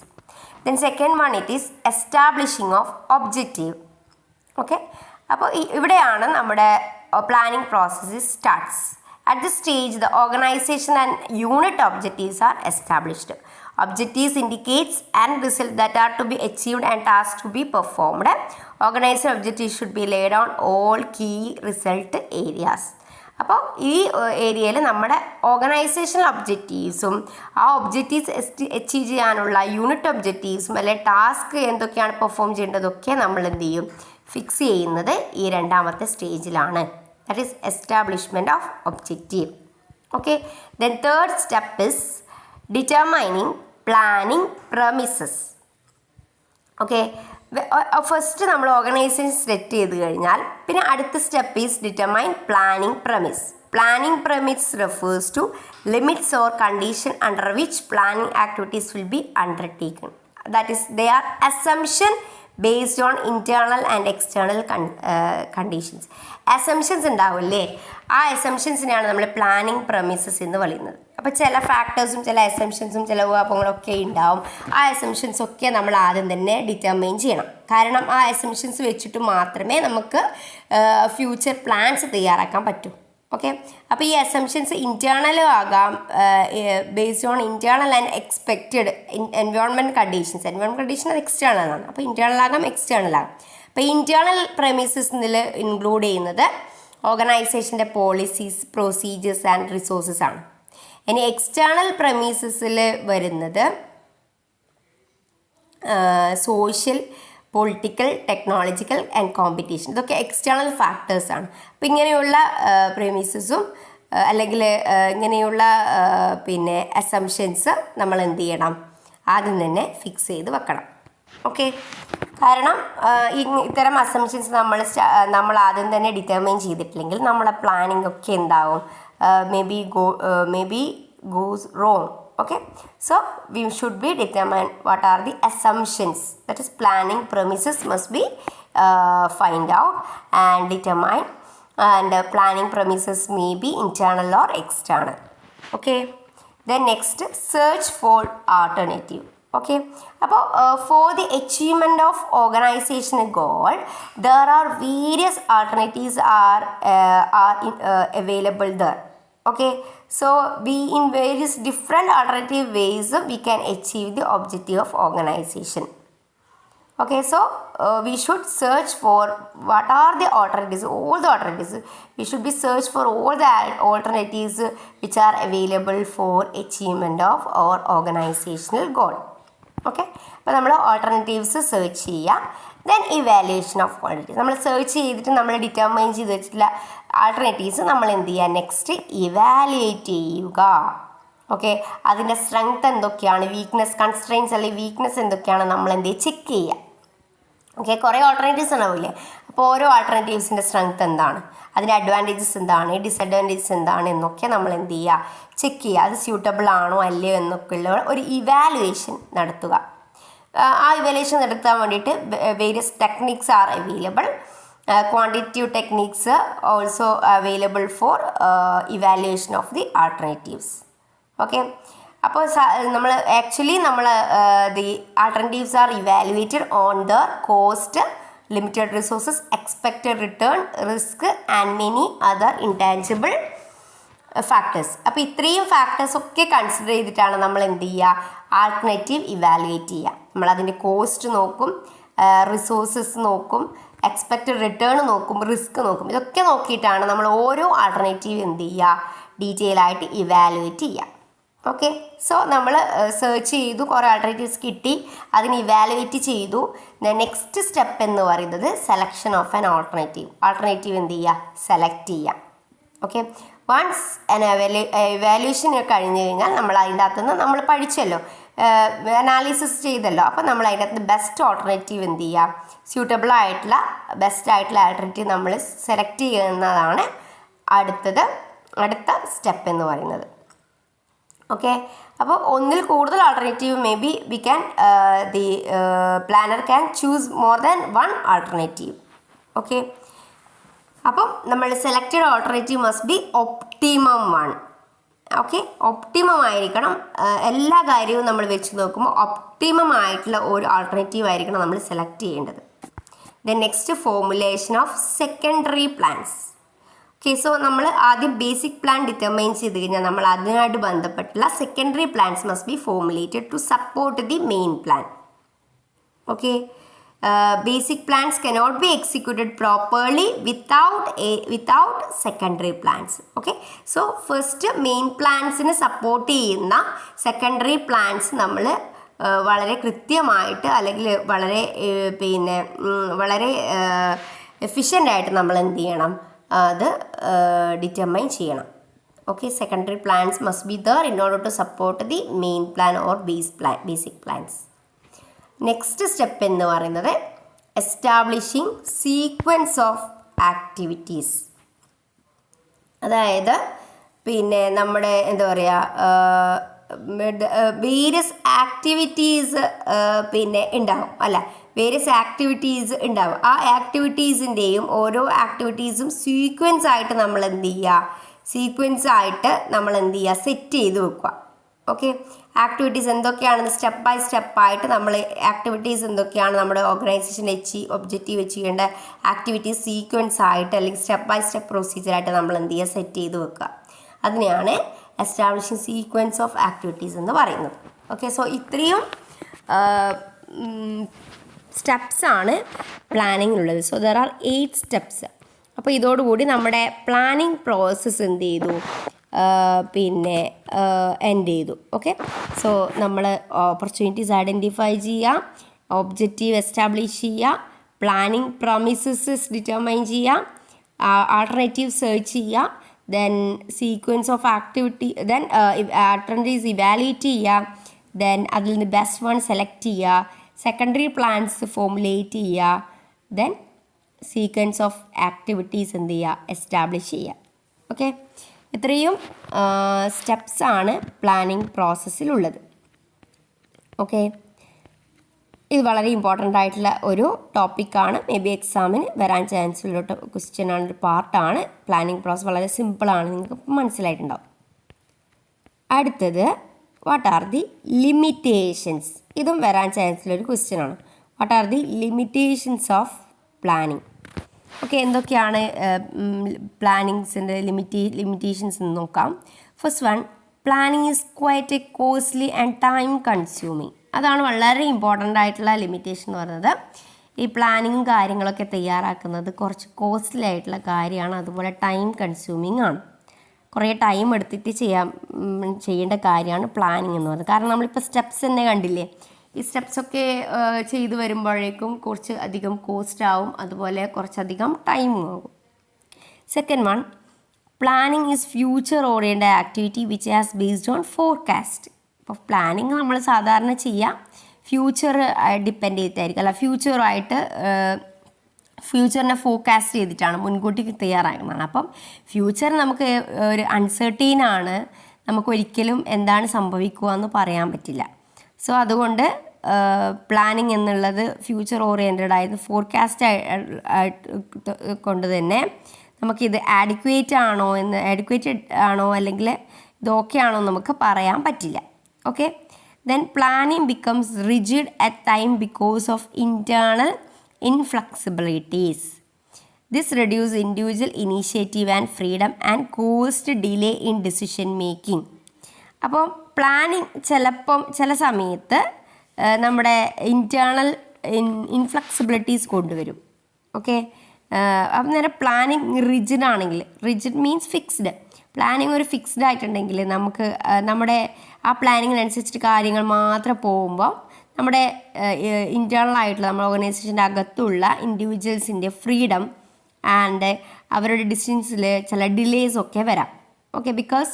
Then second one it is establishing of objective. Okay. അപ്പോൾ ഇവിടെയാണ് നമ്മുടെ planning process starts. At this stage, the organization and unit objectives are established. Objectives indicates and results that are to be achieved and tasks to be performed. Organization objectives should be laid on all key result areas. അപ്പോൾ ഈ ഏരിയയിൽ നമ്മുടെ organisational ഒബ്ജക്റ്റീവ്സും ആ objectives achieve ചെയ്യാനുള്ള unit ഒബ്ജക്റ്റീവ്സും അല്ലെങ്കിൽ task എന്തൊക്കെയാണ് perform ചെയ്യേണ്ടതൊക്കെ നമ്മൾ എന്ത് ചെയ്യും, ഫിക്സ് ചെയ്യുന്നത് ഈ രണ്ടാമത്തെ സ്റ്റേജിലാണ്. That is establishment of objective. Okay. Then third step is determining planning premises. Okay. First നമ്മൾ ഓർഗനൈസേഷൻ സെറ്റ് ചെയ്ത് കഴിഞ്ഞാൽ പിന്നെ അടുത്ത step is determine planning promise. Planning promise refers to limits or condition under which planning activities will be undertaken. That is, they are assumption based on internal and external conditions. Assumptions ഉണ്ടാവില്ലേ, ആ അസംഷൻസിനെയാണ് നമ്മൾ planning premises എന്ന് പറയുന്നത്. അപ്പോൾ ചില ഫാക്ടേഴ്സും ചില അസംഷൻസും ചില ഊഹാപോഹങ്ങളൊക്കെ ഉണ്ടാവും. ആ അസംഷൻസ് ഒക്കെ നമ്മൾ ആദ്യം തന്നെ ഡിറ്റർമൈൻ ചെയ്യണം. കാരണം ആ അസംഷൻസ് വെച്ചിട്ട് മാത്രമേ നമുക്ക് ഫ്യൂച്ചർ പ്ലാൻസ് തയ്യാറാക്കാൻ പറ്റൂ. ഓക്കെ. അപ്പോൾ ഈ അസംഷൻസ് ഇൻറ്റേർണലും ആകാം, based on internal and expected environment conditions. Environment condition അത് എക്സ്റ്റേണൽ ആണ്. അപ്പോൾ ഇൻറ്റേർണൽ ആകാം, എക്സ്റ്റേണൽ ആകാം. അപ്പോൾ ഇൻറ്റേർണൽ പ്രമിസസിൽ ഇൻക്ലൂഡ് ചെയ്യുന്നത് ഓർഗനൈസേഷൻ്റെ പോളിസീസ്, പ്രൊസീജിയേഴ്സ് ആൻഡ് റിസോഴ്സസ് ആണ്. ഇനി എക്സ്റ്റേണൽ പ്രമിസസിൽ വരുന്നത് social, political, technological and competition. ഇതൊക്കെ എക്സ്റ്റേണൽ ഫാക്ടേഴ്സാണ്. അപ്പോൾ ഇങ്ങനെയുള്ള പ്രമിസസും അല്ലെങ്കിൽ ഇങ്ങനെയുള്ള പിന്നെ അസംഷൻസ് നമ്മൾ എന്ത് ചെയ്യണം, ആദ്യം തന്നെ ഫിക്സ് ചെയ്ത് വെക്കണം. ഓക്കെ. കാരണം ഇത്തരം അസംഷൻസ് നമ്മൾ ആദ്യം തന്നെ ഡിറ്റർമൈൻ ചെയ്തിട്ടില്ലെങ്കിൽ നമ്മളെ പ്ലാനിങ് ഒക്കെ എന്താവും, may be goes wrong. Okay, so we should be determine what are the assumptions, that is planning premises must be find out and determine, and planning premises may be internal or external. Okay, then next, search for alternative. Okay, അപ്പോൾ for the achievement of organizational goal there are various alternatives are available there. Okay, so we in various different alternative ways we can achieve the objective of organization. Okay, so we should search for what are the alternatives, all the alternatives. We should be search for all the alternatives which are available for achievement of our organizational goal. Okay, അപ്പോൾ നമ്മൾ alternatives search ചെയ്യുക. Then evaluation of alternatives. നമ്മൾ search ചെയ്തിട്ട് നമ്മൾ determine ചെയ്ത് വെച്ചിട്ടുള്ള alternatives നമ്മൾ എന്ത് ചെയ്യുക, നെക്സ്റ്റ് ഇവാലുവേറ്റ് ചെയ്യുക. ഓക്കെ, അതിൻ്റെ സ്ട്രെങ്ത് എന്തൊക്കെയാണ്, വീക്ക്നെസ്, കൺസ്ട്രെയിൻസ് അല്ലെങ്കിൽ വീക്ക്നെസ് എന്തൊക്കെയാണ് നമ്മൾ എന്ത് ചെയ്യുക, ചെക്ക് ചെയ്യുക. ഓക്കെ, കുറേ ഓൾട്ടർനേറ്റീവ്സ് ഉണ്ടാവില്ലേ, അപ്പോൾ ഓരോ ആൾട്ടർനേറ്റീവ്സിൻ്റെ സ്ട്രെങ്ത് എന്താണ്, അതിൻ്റെ അഡ്വാൻറ്റേജസ് എന്താണ്, ഡിസഡ്വാൻറ്റേജസ് എന്താണ് എന്നൊക്കെ നമ്മൾ എന്ത് ചെയ്യുക, ചെക്ക് ചെയ്യുക. അത് സ്യൂട്ടബിൾ ആണോ അല്ലയോ എന്നൊക്കെയുള്ള ഒരു ഇവാലുവേഷൻ നടത്തുക. ആ ഇവാലുവേഷൻ നടത്താൻ വേണ്ടിയിട്ട് various techniques are available. Quantitative techniques also available for evaluation of the alternatives. Okay, അപ്പോൾ നമ്മൾ the alternatives are evaluated on the cost, limited resources, expected return, risk and many other intangible factors. അപ്പോൾ ഇത്രയും factors ഒക്കെ consider ചെയ്തിട്ടാണ് നമ്മൾ എന്ത് ചെയ്യുക, alternative evaluate ചെയ്യുക. നമ്മളതിൻ്റെ കോസ്റ്റ് നോക്കും, റിസോഴ്സസ് നോക്കും, എക്സ്പെക്റ്റഡ് റിട്ടേൺ നോക്കും, റിസ്ക് നോക്കും. ഇതൊക്കെ നോക്കിയിട്ടാണ് നമ്മൾ ഓരോ ആൾട്ടർനേറ്റീവ് എന്ത് ചെയ്യുക, ഡീറ്റെയിൽ ആയിട്ട് ഇവാലുവേറ്റ് ചെയ്യുക. ഓക്കെ, സോ നമ്മൾ സെർച്ച് ചെയ്തു, കുറേ ആൾട്ടർനേറ്റീവ്സ് കിട്ടി, അതിന് ഇവാലുവേറ്റ് ചെയ്തു. നെക്സ്റ്റ് സ്റ്റെപ്പ് എന്ന് പറയുന്നത് സെലക്ഷൻ ഓഫ് ആൻ ആൾട്ടർനേറ്റീവ് എന്ത് ചെയ്യുക, സെലക്ട് ചെയ്യുക. ഓക്കെ, വൺസ് ഇവാലുവേഷൻ കഴിഞ്ഞ് കഴിഞ്ഞാൽ നമ്മൾ അതിൻ്റെ അകത്തുനിന്ന് നമ്മൾ പഠിച്ചല്ലോ, അനാലിസിസ് ചെയ്തല്ലോ, അപ്പോൾ നമ്മൾ അതിൻ്റെ അകത്ത് ബെസ്റ്റ് ഓൾട്ടർനേറ്റീവ് എന്ത് ചെയ്യുക, സ്യൂട്ടബിൾ ആയിട്ടുള്ള ബെസ്റ്റ് ആയിട്ടുള്ള ആൾട്ടർനേറ്റീവ് നമ്മൾ സെലക്ട് ചെയ്യുന്നതാണ് അടുത്ത സ്റ്റെപ്പ് എന്ന് പറയുന്നത്. ഓക്കെ, അപ്പോൾ ഒന്നിൽ കൂടുതൽ alternative may be we can the planner can choose more than one alternative. Okay, അപ്പം നമ്മൾ selected alternative must be optimum one. Okay, optimum ആയിരിക്കണം. എല്ലാ കാര്യവും നമ്മൾ വെച്ച് നോക്കുമ്പോൾ ഒപ്റ്റിമം ആയിട്ടുള്ള ഒരു ആൾട്ടർനേറ്റീവ് ആയിരിക്കണം നമ്മൾ സെലക്ട് ചെയ്യേണ്ടത്. Then next formulation of secondary plans. Okay, so നമ്മൾ ആദ്യം ബേസിക് പ്ലാൻ ഡിറ്റർമൈൻ ചെയ്ത് കഴിഞ്ഞാൽ നമ്മൾ അതിനായിട്ട് ബന്ധപ്പെട്ടുള്ള secondary plans must be formulated to support the main plan. Okay, basic plans cannot be executed properly without secondary plans. Okay, so first main plans നെ support ചെയ്യുന്ന secondary plans നമ്മൾ വളരെ കൃത്യമായിട്ട് അല്ലെങ്കിൽ വളരെ എഫിഷ്യൻ്റ് ആയിട്ട് നമ്മൾ എന്ത് ചെയ്യണം, അത് ഡിറ്റർമൈൻ ചെയ്യണം. Okay, secondary plans must be there in order to support the main plan or basic plans. Next step എന്ന് പറയുന്നത് എസ്റ്റാബ്ലിഷിങ് സീക്വൻസ് ഓഫ് ആക്ടിവിറ്റീസ്. അതായത് നമ്മുടെ എന്താ പറയുക, വേരിയസ് ആക്ടിവിറ്റീസ് ഉണ്ടാവും അല്ല, വേരിയസ് ആക്ടിവിറ്റീസ് ഉണ്ടാവും. ആ ആക്ടിവിറ്റീസിൻ്റെയും ഓരോ ആക്ടിവിറ്റീസും സീക്വൻസ് ആയിട്ട് നമ്മൾ എന്ത് ചെയ്യുക, സെറ്റ് ചെയ്ത് വെക്കുക. ഓക്കെ, ആക്ടിവിറ്റീസ് എന്തൊക്കെയാണെന്ന് സ്റ്റെപ്പ് ബൈ സ്റ്റെപ്പായിട്ട് നമ്മൾ ആക്ടിവിറ്റീസ് എന്തൊക്കെയാണ് നമ്മുടെ ഓർഗനൈസേഷൻ ഒബ്ജക്റ്റീവ് വെച്ച് ചെയ്യേണ്ട ആക്ടിവിറ്റീസ് സീക്വൻസ് ആയിട്ട് അല്ലെങ്കിൽ സ്റ്റെപ്പ് ബൈ സ്റ്റെപ്പ് പ്രൊസീജിയറായിട്ട് നമ്മൾ എന്ത് ചെയ്യുക, സെറ്റ് ചെയ്ത് വെക്കുക. അതിനെയാണ് എസ്റ്റാബ്ലിഷിംഗ് സീക്വൻസ് ഓഫ് ആക്ടിവിറ്റീസ് എന്ന് പറയുന്നത്. ഓക്കെ, സോ ഇത്രയും സ്റ്റെപ്സാണ് പ്ലാനിങ്ങിലുള്ളത്. So there are 8 steps. അപ്പോൾ ഇതോടുകൂടി നമ്മുടെ പ്ലാനിങ് പ്രോസസ്സ് എന്ത് ചെയ്തു, എൻഡ് ചെയ്തു. ഓക്കെ, സോ നമ്മൾ ഓപ്പർച്യൂണിറ്റീസ് ഐഡൻറ്റിഫൈ ചെയ്യുക, ഒബ്ജക്റ്റീവ് എസ്റ്റാബ്ലിഷ് ചെയ്യുക, പ്ലാനിങ് പ്രൊമിസസ് ഡിറ്റർമൈൻ ചെയ്യുക, ആൾട്ടർനേറ്റീവ് സെർച്ച് ചെയ്യുക, then sequence of activity, then alternatives evaluate ചെയ്യുക, ദെൻ അതിൽ നിന്ന് ബെസ്റ്റ് വൺ സെലക്ട് ചെയ്യുക, സെക്കൻഡറി പ്ലാൻസ് ഫോർമുലേറ്റ് ചെയ്യുക, ദെൻ സീക്വൻസ് ഓഫ് ആക്ടിവിറ്റീസ് എന്ത് ചെയ്യുക, എസ്റ്റാബ്ലിഷ് ചെയ്യുക. ഓക്കെ, ഇത്രയും സ്റ്റെപ്സാണ് പ്ലാനിങ് പ്രോസസ്സിലുള്ളത്. ഓക്കെ, ഇത് വളരെ ഇമ്പോർട്ടൻ്റ് ആയിട്ടുള്ള ഒരു ടോപ്പിക്കാണ്. മേ ബി എക്സാമിന് വരാൻ ചാൻസ് ഉള്ള ക്വസ്റ്റ്യൻ ആണ്, ഒരു പാർട്ടാണ്. പ്ലാനിങ് പ്രോസസ്സ് വളരെ സിമ്പിളാണ്, നിങ്ങൾക്ക് മനസ്സിലായിട്ടുണ്ടാവും. അടുത്തത് വാട്ട് ആർ ദി ലിമിറ്റേഷൻസ്. ഇതും വരാൻ ചാൻസുള്ളൊരു ക്വസ്റ്റ്യൻ ആണ്. What are the limitations of planning. Okay, എന്തൊക്കെയാണ് പ്ലാനിങ്സിൻ്റെ ലിമിറ്റേഷൻസ് എന്ന് നോക്കാം. First one, planning is quite A costly and time consuming. അതാണ് വളരെ ഇമ്പോർട്ടൻ്റ് ആയിട്ടുള്ള ലിമിറ്റേഷൻ എന്ന് പറയുന്നത്. ഈ പ്ലാനിങ്ങും കാര്യങ്ങളൊക്കെ തയ്യാറാക്കുന്നത് കുറച്ച് കോസ്റ്റ്ലി ആയിട്ടുള്ള കാര്യമാണ്, അതുപോലെ ടൈം കൺസ്യൂമിങ് ആണ്. കുറേ ടൈം എടുത്തിട്ട് ചെയ്യേണ്ട കാര്യമാണ് പ്ലാനിങ് എന്ന് പറയുന്നത്. കാരണം നമ്മളിപ്പോൾ സ്റ്റെപ്സ് തന്നെ കണ്ടില്ലേ, ഈ സ്റ്റെപ്സൊക്കെ ചെയ്തു വരുമ്പോഴേക്കും കുറച്ച് അധികം കോസ്റ്റ് ആവും, അതുപോലെ കുറച്ചധികം ടൈമും ആകും. Second one, planning is future oriented activity which has based on forecast. ഇപ്പോൾ പ്ലാനിങ് നമ്മൾ സാധാരണ ചെയ്യുക ഫ്യൂച്ചർ ഡിപ്പെൻഡ് ചെയ്തിട്ടായിരിക്കും, അല്ല ഫ്യൂച്ചറിനെ ഫോർകാസ്റ്റ് ചെയ്തിട്ടാണ്, മുൻകൂട്ടി തയ്യാറാക്കുന്നതാണ്. അപ്പം ഫ്യൂച്ചർ നമുക്ക് ഒരു അൺസർട്ടൈനാണ്, നമുക്കൊരിക്കലും എന്താണ് സംഭവിക്കുക എന്ന് പറയാൻ പറ്റില്ല. സോ അതുകൊണ്ട് പ്ലാനിങ് എന്നുള്ളത് ഫ്യൂച്ചർ ഓറിയൻറ്റഡ് ആയത് ഫോർകാസ്റ്റ് കൊണ്ട് തന്നെ നമുക്കിത് ആഡിക്വേറ്റഡ് ആണോ അല്ലെങ്കിൽ ഇത് ഓക്കെ ആണോ നമുക്ക് പറയാൻ പറ്റില്ല. Okay, then planning becomes rigid at time because of internal inflexibilities. This reduce individual initiative and freedom and cost delay in decision making. അപ്പോൾ പ്ലാനിങ് ചില സമയത്ത് നമ്മുടെ ഇൻറ്റേർണൽ ഇൻഫ്ലെക്സിബിലിറ്റീസ് കൊണ്ടുവരും. ഓക്കെ, അപ്പം നേരെ പ്ലാനിങ് റിജിഡ് ആണെങ്കിൽ, റിജിഡ് മീൻസ് ഫിക്സ്ഡ്, പ്ലാനിങ് ഒരു fixed ആയിട്ടുണ്ടെങ്കിൽ നമുക്ക് നമ്മുടെ ആ പ്ലാനിങ്ങിനനുസരിച്ചിട്ട് കാര്യങ്ങൾ മാത്രം പോകുമ്പോൾ നമ്മുടെ ഇൻറ്റേർണൽ ആയിട്ടുള്ള നമ്മുടെ ഓർഗനൈസേഷൻ്റെ അകത്തുള്ള ഇൻഡിവിജ്വൽസിൻ്റെ ഫ്രീഡം ആൻഡ് അവരുടെ ഡിസിഷൻസിൽ ചില ഡിലേസ് ഒക്കെ വരാം. ഓക്കെ, ബിക്കോസ്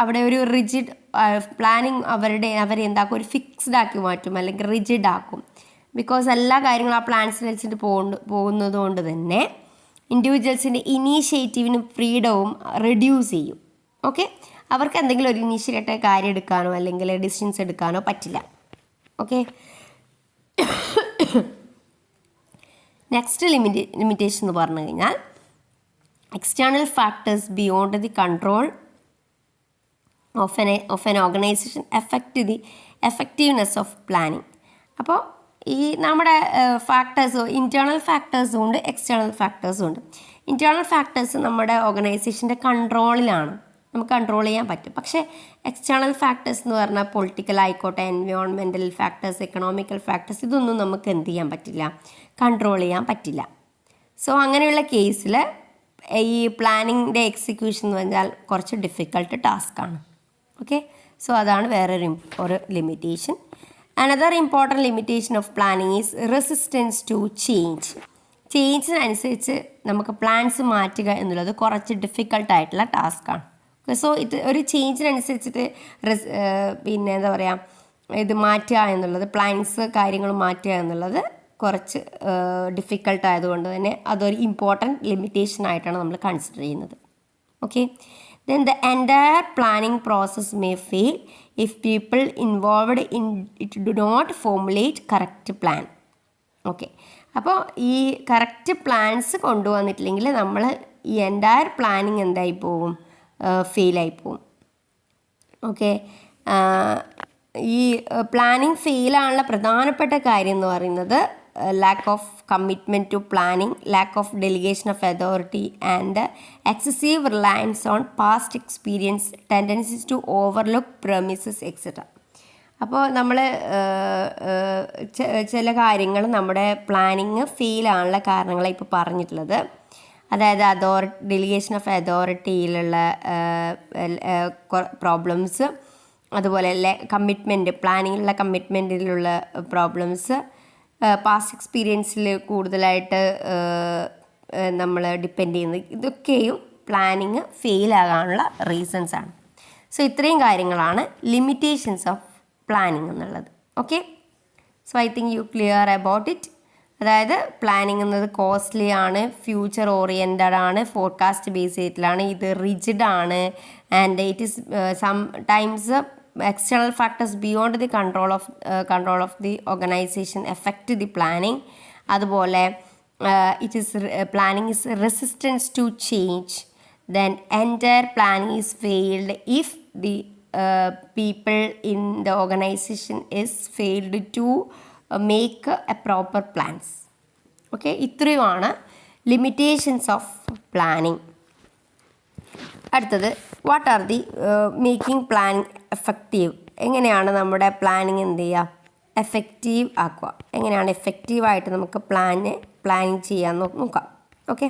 അവിടെ ഒരു റിജിഡ് പ്ലാനിങ് അവരെ എന്താക്കും, ഒരു ഫിക്സ്ഡ് ആക്കി മാറ്റും അല്ലെങ്കിൽ റിജിഡ് ആക്കും. ബിക്കോസ് എല്ലാ കാര്യങ്ങളും ആ പ്ലാൻസിനനുസരിച്ച് പോകുന്നത് കൊണ്ട് തന്നെ ഇൻഡിവിജ്വൽസിൻ്റെ ഇനീഷ്യേറ്റീവിനും ഫ്രീഡവും റെഡ്യൂസ് ചെയ്യും. ഓക്കെ, അവർക്ക് എന്തെങ്കിലും ഒരു ഇനീഷ്യലായിട്ട് കാര്യം എടുക്കാനോ അല്ലെങ്കിൽ ഡിസിഷൻസ് എടുക്കാനോ പറ്റില്ല. ഓക്കെ, നെക്സ്റ്റ് ലിമിറ്റേഷൻ എന്ന് പറഞ്ഞു കഴിഞ്ഞാൽ external factors beyond the control of N organisation effect the effectiveness of planning. അപ്പോൾ ഈ നമ്മുടെ ഫാക്ടേഴ്സ് ഇൻറ്റേർണൽ ഫാക്ടേഴ്സും ഉണ്ട്, എക്സ്റ്റേണൽ ഫാക്ടേഴ്സും ഉണ്ട്. ഇൻറ്റേർണൽ ഫാക്ടേഴ്സ് നമ്മുടെ ഓർഗനൈസേഷൻ്റെ കൺട്രോളിലാണ്, നമുക്ക് കൺട്രോൾ ചെയ്യാൻ പറ്റും. പക്ഷേ എക്സ്റ്റേണൽ ഫാക്ടേഴ്സ് എന്ന് പറഞ്ഞാൽ പൊളിറ്റിക്കൽ ആയിക്കോട്ടെ, എൻവയോൺമെൻറ്റൽ ഫാക്ടേഴ്സ്, എക്കണോമിക്കൽ ഫാക്ടേഴ്സ്, ഇതൊന്നും നമുക്ക് എന്ത് ചെയ്യാൻ പറ്റില്ല, കൺട്രോൾ ചെയ്യാൻ പറ്റില്ല. സോ അങ്ങനെയുള്ള കേസിൽ ഈ പ്ലാനിങ്ങിൻ്റെ എക്സിക്യൂഷൻ എന്ന് പറഞ്ഞാൽ കുറച്ച് ഡിഫിക്കൾട്ട് ടാസ്ക്കാണ്. ഓക്കെ, സോ അതാണ് വേറൊരു limitation. Another important limitation of planning is resistance to change. ചേഞ്ചിനനുസരിച്ച് നമുക്ക് പ്ലാൻസ് മാറ്റുക എന്നുള്ളത് കുറച്ച് ഡിഫിക്കൾട്ടായിട്ടുള്ള ടാസ്ക്കാണ്. സോ ഇത് ഒരു ചേഞ്ചിനനുസരിച്ചിട്ട് പിന്നെ എന്താ പറയുക, ഇത് മാറ്റുക എന്നുള്ളത്, പ്ലാൻസ് കാര്യങ്ങൾ മാറ്റുക എന്നുള്ളത് കുറച്ച് ഡിഫിക്കൾട്ട് ആയതുകൊണ്ട് തന്നെ അതൊരു ഇമ്പോർട്ടൻറ്റ് ലിമിറ്റേഷൻ ആയിട്ടാണ് നമ്മൾ കൺസിഡർ ചെയ്യുന്നത്. Okay, then the entire planning process may fail if people involved in it do not formulate correct plan. Okay, അപ്പോൾ ഈ കറക്റ്റ് പ്ലാൻസ് കൊണ്ടുവന്നിട്ടില്ലെങ്കിൽ നമ്മൾ ഈ എൻറ്റയർ പ്ലാനിങ് എന്തായി പോകും, ഫെയിലായി പോകും. ഓക്കെ, ഈ പ്ലാനിങ് ഫെയിലാണുള്ള പ്രധാനപ്പെട്ട കാര്യം എന്ന് പറയുന്നത് lack of commitment to planning, lack of delegation of authority, and excessive reliance on past experience, tendencies to overlook premises, etc. അപ്പോൾ നമ്മൾ ചില കാര്യങ്ങൾ നമ്മുടെ പ്ലാനിങ് ഫെയിലാണുള്ള കാരണങ്ങളാണ് ഇപ്പോൾ പറഞ്ഞിട്ടുള്ളത്. അതായത് ഡെലിഗേഷൻ ഓഫ് അതോറിറ്റിയിലുള്ള പ്രോബ്ലംസ്, അതുപോലെ കമ്മിറ്റ്മെൻറ്റ്, പ്ലാനിങ്ങിലുള്ള കമ്മിറ്റ്മെൻറ്റിലുള്ള പ്രോബ്ലംസ്, പാസ്റ്റ് എക്സ്പീരിയൻസിൽ കൂടുതലായിട്ട് നമ്മൾ ഡിപ്പെൻഡ് ചെയ്യുന്നത്, ഇതൊക്കെയും പ്ലാനിങ് ഫെയിലാകാനുള്ള റീസൺസ് ആണ്. സോ ഇത്രയും കാര്യങ്ങളാണ് ലിമിറ്റേഷൻസ് ഓഫ് പ്ലാനിങ് എന്നുള്ളത്. Okay, so I think you clear about it. അതായത് പ്ലാനിങ് എന്നത് കോസ്റ്റ്ലി ആണ്, ഫ്യൂച്ചർ ഓറിയൻറ്റഡ് ആണ്, ഫോർകാസ്റ്റ് ബേസ് ചെയ്തിട്ടാണ്, ഇത് റിജിഡ് ആണ്, and it is sometimes external factors beyond the control of the organization affect the planning. അതുപോലെ planning is resistance to change. Then entire planning is failed if the people in the organization is failed to make a proper plans. Okay, ഇത്രയുമാണ് limitations of planning. അടുത്തത്, what are the making planning effective. എങ്ങനെയാണ് നമ്മുടെ planning എന്ത് ചെയ്യുക, effective ആക്കുക, എങ്ങനെയാണ് എഫക്റ്റീവായിട്ട് നമുക്ക് പ്ലാനിങ് ചെയ്യാൻ നോക്കാം. Okay,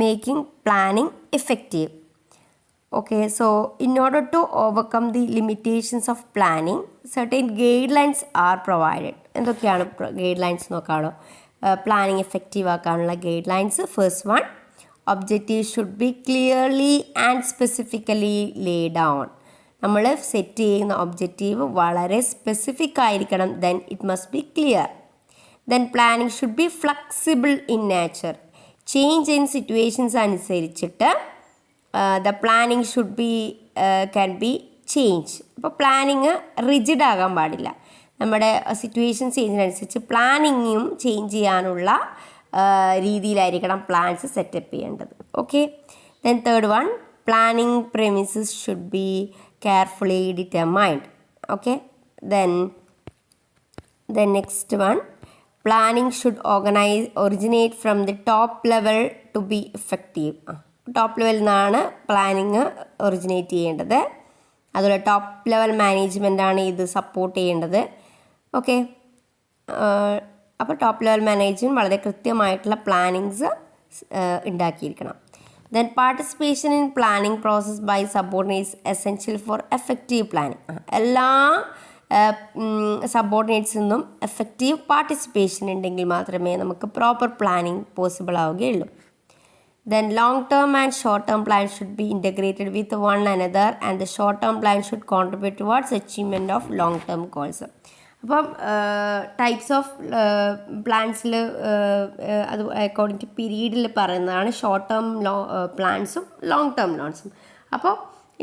making planning effective. Okay, so in order to overcome the limitations of planning certain guidelines are provided. എന്തൊക്കെയാണ് ഗൈഡ് ലൈൻസ് നോക്കാമോ? പ്ലാനിങ് എഫക്റ്റീവ് ആക്കാനുള്ള guidelines. First one, objective should be clearly and specifically lay down. നമ്മൾ set ചെയ്യുന്ന objective വളരെ specific ആയിരിക്കണം. Then it must be clear. Then planning should be flexible in nature. Change in situations അനുസരിച്ചിട്ട് the planning should be can be change. അപ്പോൾ planning rigid ആകാൻ പാടില്ല. നമ്മുടെ situation ചേഞ്ചിനനുസരിച്ച് പ്ലാനിങ്ങും change ചെയ്യാനുള്ള രീതിയിലായിരിക്കണം പ്ലാൻസ് സെറ്റപ്പ് ചെയ്യേണ്ടത്. Okay, then third one, planning premises should be carefully determined. Okay, then next one, planning should originate from the top level two B effective. Top ലെവലിൽ നിന്നാണ് planning originate ചെയ്യേണ്ടത്. അതുപോലെ top level മാനേജ്മെൻറ്റാണ് ഇത് support ചെയ്യേണ്ടത്. Okay, അപ്പോൾ top level management വളരെ കൃത്യമായിട്ടുള്ള plannings ഉണ്ടാക്കിയിരിക്കണം. Then participation in planning process by subordinates essential for effective planning. എല്ലാ സബോർഡിനേറ്റ്സിൽ നിന്നും എഫക്റ്റീവ് പാർട്ടിസിപ്പേഷൻ ഉണ്ടെങ്കിൽ മാത്രമേ നമുക്ക് പ്രോപ്പർ പ്ലാനിങ് പോസിബിൾ ആവുകയുള്ളൂ. Then long-term and short-term plans should be integrated with one another, and the short-term plan should contribute towards achievement of long-term goals. അപ്പം types of പ്ലാൻസിൽ അത് അക്കോർഡിംഗ് ടു പീരീഡിൽ പറയുന്നതാണ് short term പ്ലാൻസും long term ലോൺസും. അപ്പോൾ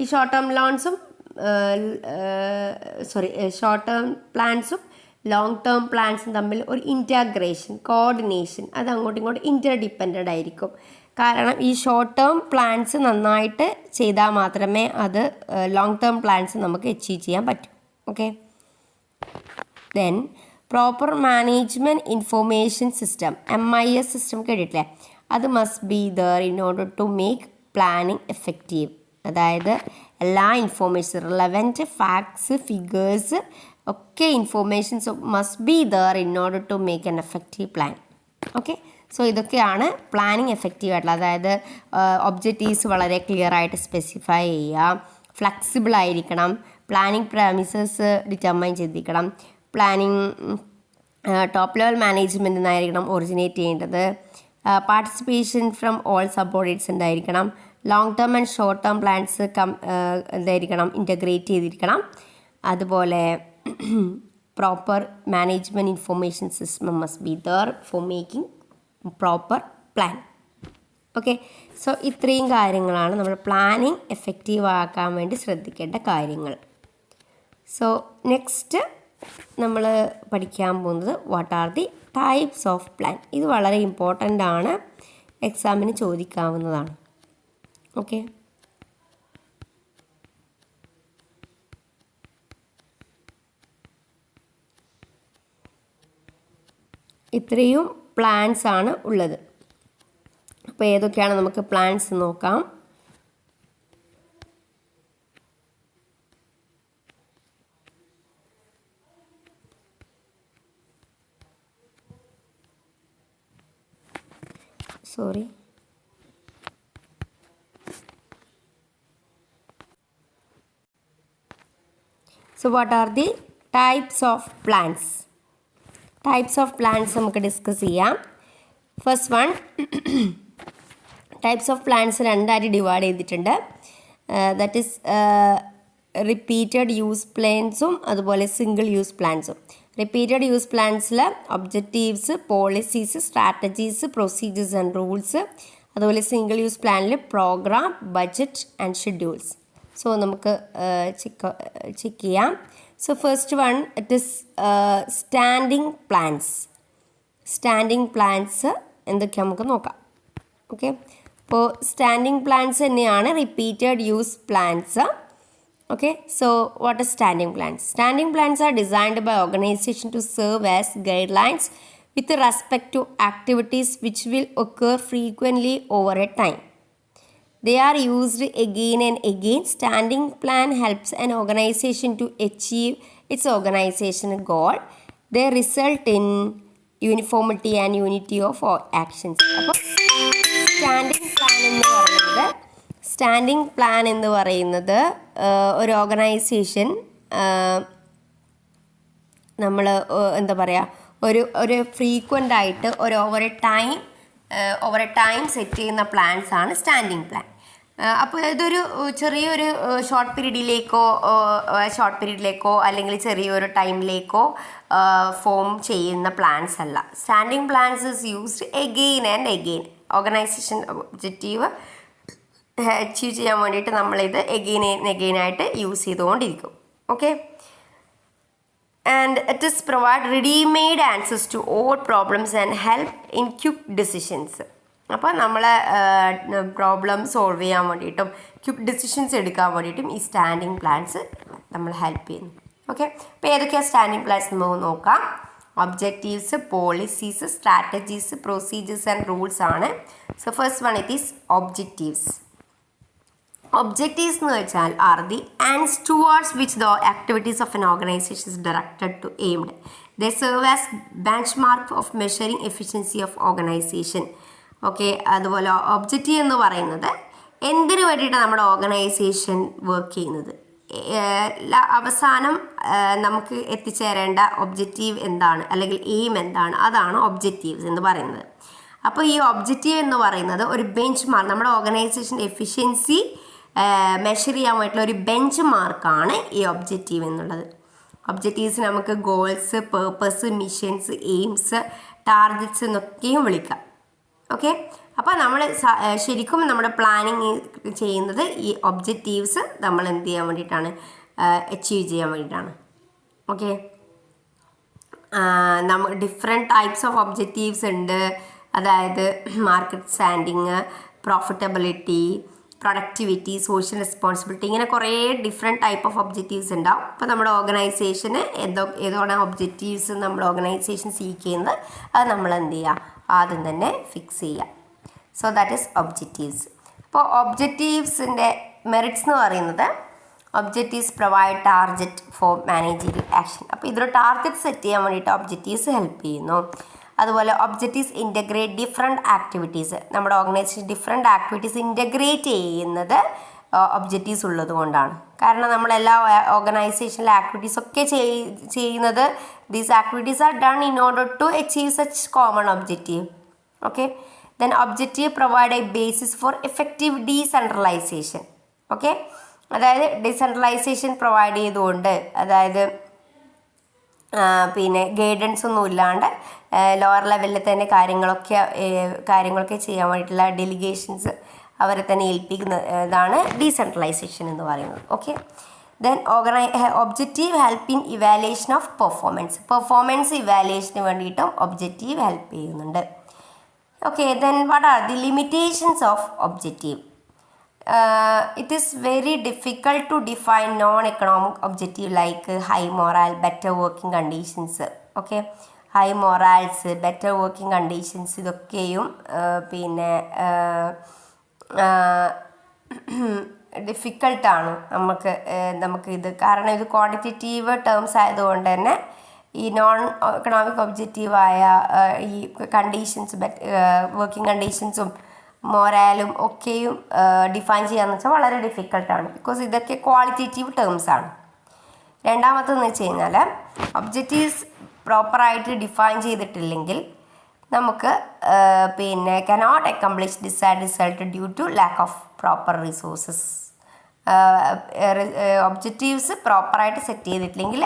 ഈ ഷോർട്ട് ടേം ലോൺസും ഷോർട്ട് ടേം പ്ലാൻസും ലോങ് ടേം പ്ലാൻസും തമ്മിൽ ഒരു ഇൻറ്റഗ്രേഷൻ, കോർഡിനേഷൻ, അത് അങ്ങോട്ടും ഇങ്ങോട്ടും ഇൻ്റർഡിപ്പെൻഡൻ്റ് ആയിരിക്കും. കാരണം ഈ ഷോർട്ട് ടേം പ്ലാൻസ് നന്നായിട്ട് ചെയ്താൽ മാത്രമേ അത് ലോങ് ടേം പ്ലാൻസ് നമുക്ക് അച്ചീവ് ചെയ്യാൻ പറ്റൂ. Okay, then proper management information system, MIS system കേട്ടിട്ടില്ലേ, അത് must be there in order to make planning effective. അതായത് എല്ലാ ഇൻഫോർമേഷൻ, റിലവൻറ്റ് ഫാക്ട്സ്, ഫിഗേഴ്സ് ഒക്കെ informations must be there in order to make an effective plan. Okay, so ഇതൊക്കെയാണ് planning effective ആയിട്ടുള്ള. അതായത് objectives വളരെ clear ആയിട്ട് സ്പെസിഫൈ ചെയ്യുക, flexible ആയിരിക്കണം, പ്ലാനിങ് പ്രമിസസ് ഡിറ്റർമൈൻ ചെയ്തിരിക്കണം, പ്ലാനിങ് ടോപ്പ് ലെവൽ മാനേജ്മെൻറ്റിൽ നിന്നായിരിക്കണം ഒറിജിനേറ്റ് ചെയ്യേണ്ടത്, പാർട്ടിസിപ്പേഷൻ ഫ്രം ഓൾ സബോർഡിനേറ്റ്സ് ഉണ്ടായിരിക്കണം, long term and short term plans എന്തായിരിക്കണം, ഇൻ്റഗ്രേറ്റ് ചെയ്തിരിക്കണം. അതുപോലെ proper management information system must be there for making proper plan. Okay, so ഇത്രയും കാര്യങ്ങളാണ് നമ്മൾ പ്ലാനിങ് എഫക്റ്റീവ് ആക്കാൻ വേണ്ടി ശ്രദ്ധിക്കേണ്ട കാര്യങ്ങൾ. സോ നെക്സ്റ്റ് നമ്മൾ പഠിക്കാൻ പോകുന്നത് what are the types of plan. ഇത് വളരെ ഇമ്പോർട്ടൻ്റ് ആണ്, എക്സാമിന് ചോദിക്കാവുന്നതാണ്. ഓക്കെ, ഇത്രയും പ്ലാൻസ് ആണ് ഉള്ളത്. അപ്പോൾ ഏതൊക്കെയാണ് നമുക്ക് പ്ലാൻസ് നോക്കാം. Sorry, so what are the types of plans? Types of plans നമുക്ക് ഡിസ്കസ് ചെയ്യാം. First one, types of plans രണ്ടായിട്ട് ഡിവൈഡ് ചെയ്തിട്ടുണ്ട്. ദാറ്റ് ഈസ് റിപ്പീറ്റഡ് യൂസ് പ്ലാൻസും അതുപോലെ സിംഗിൾ യൂസ് പ്ലാൻസും. റിപ്പീറ്റഡ് യൂസ് പ്ലാൻസിൽ objectives, policies, strategies, procedures and rules. അതുപോലെ single use പ്ലാനിൽ program, budget and schedules. So നമുക്ക് ചെക്ക് ചെയ്യാം. So first one, it is standing plans. Standing plans എന്തൊക്കെയാണ് നമുക്ക് നോക്കാം. ഓക്കെ, അപ്പോൾ സ്റ്റാൻഡിങ് പ്ലാൻസ് തന്നെയാണ് repeated use plans. Okay, so what is standing plans? Standing plans are designed by organization to serve as guidelines with respect to activities which will occur frequently over a time. They are used again and again. Standing plan helps an organization to achieve its organizational goal. They result in uniformity and unity of all actions. അപ്പോൾ standing plan എന്ന് പറയുന്നത് ഒരു organisation നമ്മൾ എന്താ പറയുക, ഒരു frequent ആയിട്ട് ഒരു ഓവർ എ ടൈം സെറ്റ് ചെയ്യുന്ന പ്ലാൻസ് ആണ് സ്റ്റാൻഡിങ് പ്ലാൻ. അപ്പോൾ ഇതൊരു ചെറിയൊരു ഷോർട്ട് പീരീഡിലേക്കോ അല്ലെങ്കിൽ ചെറിയൊരു ടൈമിലേക്കോ ഫോം ചെയ്യുന്ന പ്ലാൻസ് അല്ല. Standing plans is used again and again. Organisation objective achieve ചെയ്യാൻ വേണ്ടിയിട്ട് നമ്മളിത് എഗെയിൻ ആൻഡ് എഗെയിൻ ആയിട്ട് യൂസ് ചെയ്തുകൊണ്ടിരിക്കും. Okay, and it is provide readymade answers to all problems and help in quick decisions. അപ്പോൾ നമ്മളെ problem solve ചെയ്യാൻ വേണ്ടിയിട്ടും quick decisions എടുക്കാൻ വേണ്ടിയിട്ടും ഈ സ്റ്റാൻഡിങ് പ്ലാൻസ് നമ്മൾ ഹെൽപ്പ് ചെയ്യുന്നു. ഓക്കെ, അപ്പോൾ ഏതൊക്കെയാണ് സ്റ്റാൻഡിങ് പ്ലാൻസ് നമുക്ക് നോക്കാം. Objectives, policies, strategies, procedures and rules ആണ്. So first one it is objectives. Objectives എന്ന് വെച്ചാൽ are the ends towards which the activities of an organization is directed to aimed. They serve as benchmark of measuring efficiency of organization. Okay, അതുപോലെ objective എന്ന് പറയുന്നത് എന്തിനു വേണ്ടിയിട്ടാണ് നമ്മുടെ organisation work ചെയ്യുന്നത്, അവസാനം നമുക്ക് എത്തിച്ചേരേണ്ട ഒബ്ജക്റ്റീവ് എന്താണ് അല്ലെങ്കിൽ എയിം എന്താണ്, അതാണ് ഒബ്ജക്റ്റീവ്സ് എന്ന് പറയുന്നത്. അപ്പോൾ ഈ ഒബ്ജക്റ്റീവ് എന്ന് പറയുന്നത് ഒരു ബെഞ്ച് മാർക്ക്, നമ്മുടെ ഓർഗനൈസേഷൻ്റെ എഫിഷ്യൻസി മെഷർ ചെയ്യാൻ വേണ്ടിയിട്ടുള്ള ഒരു ബെഞ്ച് മാർക്കാണ് ഈ ഒബ്ജക്റ്റീവ് എന്നുള്ളത്. ഒബ്ജക്റ്റീവ്സ് നമുക്ക് goals, purpose, missions, aims, targets എന്നൊക്കെയും വിളിക്കാം. ഓക്കെ, അപ്പോൾ നമ്മൾ ശരിക്കും നമ്മുടെ പ്ലാനിങ് ചെയ്യുന്നത് ഈ ഒബ്ജക്റ്റീവ്സ് നമ്മൾ എന്ത് ചെയ്യാൻ വേണ്ടിയിട്ടാണ്, അച്ചീവ് ചെയ്യാൻ വേണ്ടിയിട്ടാണ്. ഓക്കെ, നമുക്ക് ഡിഫറെൻറ്റ് ടൈപ്സ് ഓഫ് ഒബ്ജക്റ്റീവ്സ് ഉണ്ട്. അതായത് market standing, profitability, productivity, social responsibility, ഇങ്ങനെ കുറേ ഡിഫറെൻറ്റ് ടൈപ്പ് ഓഫ് ഒബ്ജക്റ്റീവ്സ് ഉണ്ടാവും. അപ്പോൾ നമ്മുടെ ഓർഗനൈസേഷന് ഏതോടെ ഒബ്ജക്റ്റീവ്സ് നമ്മുടെ ഓർഗനൈസേഷൻ സീക്ക് ചെയ്യുന്നത് അത് നമ്മൾ എന്ത് ചെയ്യുക, ആദ്യം തന്നെ ഫിക്സ് ചെയ്യുക. So that is objectives. അപ്പോൾ ഒബ്ജക്റ്റീവ്സിൻ്റെ മെറിറ്റ്സ് എന്ന് പറയുന്നത്, objectives provide target four managerial action. അപ്പോൾ ഇതൊരു ടാർഗറ്റ് സെറ്റ് ചെയ്യാൻ വേണ്ടിയിട്ട് ഒബ്ജക്റ്റീവ്സ് ഹെൽപ്പ് ചെയ്യുന്നു. അതുപോലെ ഒബ്ജക്റ്റീവ്സ് ഇൻ്റഗ്രേറ്റ് ഡിഫറെൻറ്റ് ആക്ടിവിറ്റീസ്, നമ്മുടെ ഓർഗനൈസേഷൻ ഡിഫറെൻറ്റ് ആക്ടിവിറ്റീസ് ഇൻ്റഗ്രേറ്റ് ചെയ്യുന്നത് ഒബ്ജക്റ്റീവ്സ് ഉള്ളത് കൊണ്ടാണ്. കാരണം നമ്മളെല്ലാ ഓർഗനൈസേഷനിലെ ആക്ടിവിറ്റീസ് ഒക്കെ ചെയ്യുന്നത്, these activities are done in order to achieve such common objective. Okay, then objective provide a basis for effective decentralisation. Okay, അതായത് ഡീസെൻട്രലൈസേഷൻ പ്രൊവൈഡ് ചെയ്തുകൊണ്ട്, അതായത് പിന്നെ ഗൈഡൻസ് ഒന്നും ഇല്ലാണ്ട് ലോവർ ലെവലിൽ തന്നെ കാര്യങ്ങളൊക്കെ ചെയ്യാൻ വേണ്ടിയിട്ടുള്ള ഡെലിഗേഷൻസ് അവരെ തന്നെ ഏൽപ്പിക്കുന്നതാണ് ഡീസെൻട്രലൈസേഷൻ എന്ന് പറയുന്നത്. Okay, then objective help in evaluation of performance ഇവാലുവേഷന് വേണ്ടിയിട്ടും ഒബ്ജക്റ്റീവ് ഹെൽപ്പ് ചെയ്യുന്നുണ്ട്. Okay, then what are the limitations of objective? It is very difficult to define non-economic objective like high morale, better working conditions. Okay, high morals, better working conditions, ഇതൊക്കെയും പിന്നെ ഡിഫിക്കൾട്ടാണ് നമുക്കിത്. കാരണം ഇത് quantitative terms ആയതുകൊണ്ട് തന്നെ ഈ non economic ഒബ്ജക്റ്റീവായ ഈ conditions, working കണ്ടീഷൻസും മൊറാലും ഒക്കെയും ഡിഫൈൻ ചെയ്യാന്ന് വെച്ചാൽ വളരെ ഡിഫിക്കൽട്ടാണ്. ബിക്കോസ് ഇതൊക്കെ ക്വാളിറ്റേറ്റീവ് ടേംസ് ആണ്. രണ്ടാമത്തെന്ന് വെച്ച് കഴിഞ്ഞാൽ ഒബ്ജക്റ്റീവ്സ് പ്രോപ്പറായിട്ട് ഡിഫൈൻ ചെയ്തിട്ടില്ലെങ്കിൽ നമുക്ക് പിന്നെ cannot accomplish decide result due to lack of proper resources. Objectives പ്രോപ്പറായിട്ട് സെറ്റ് ചെയ്തിട്ടില്ലെങ്കിൽ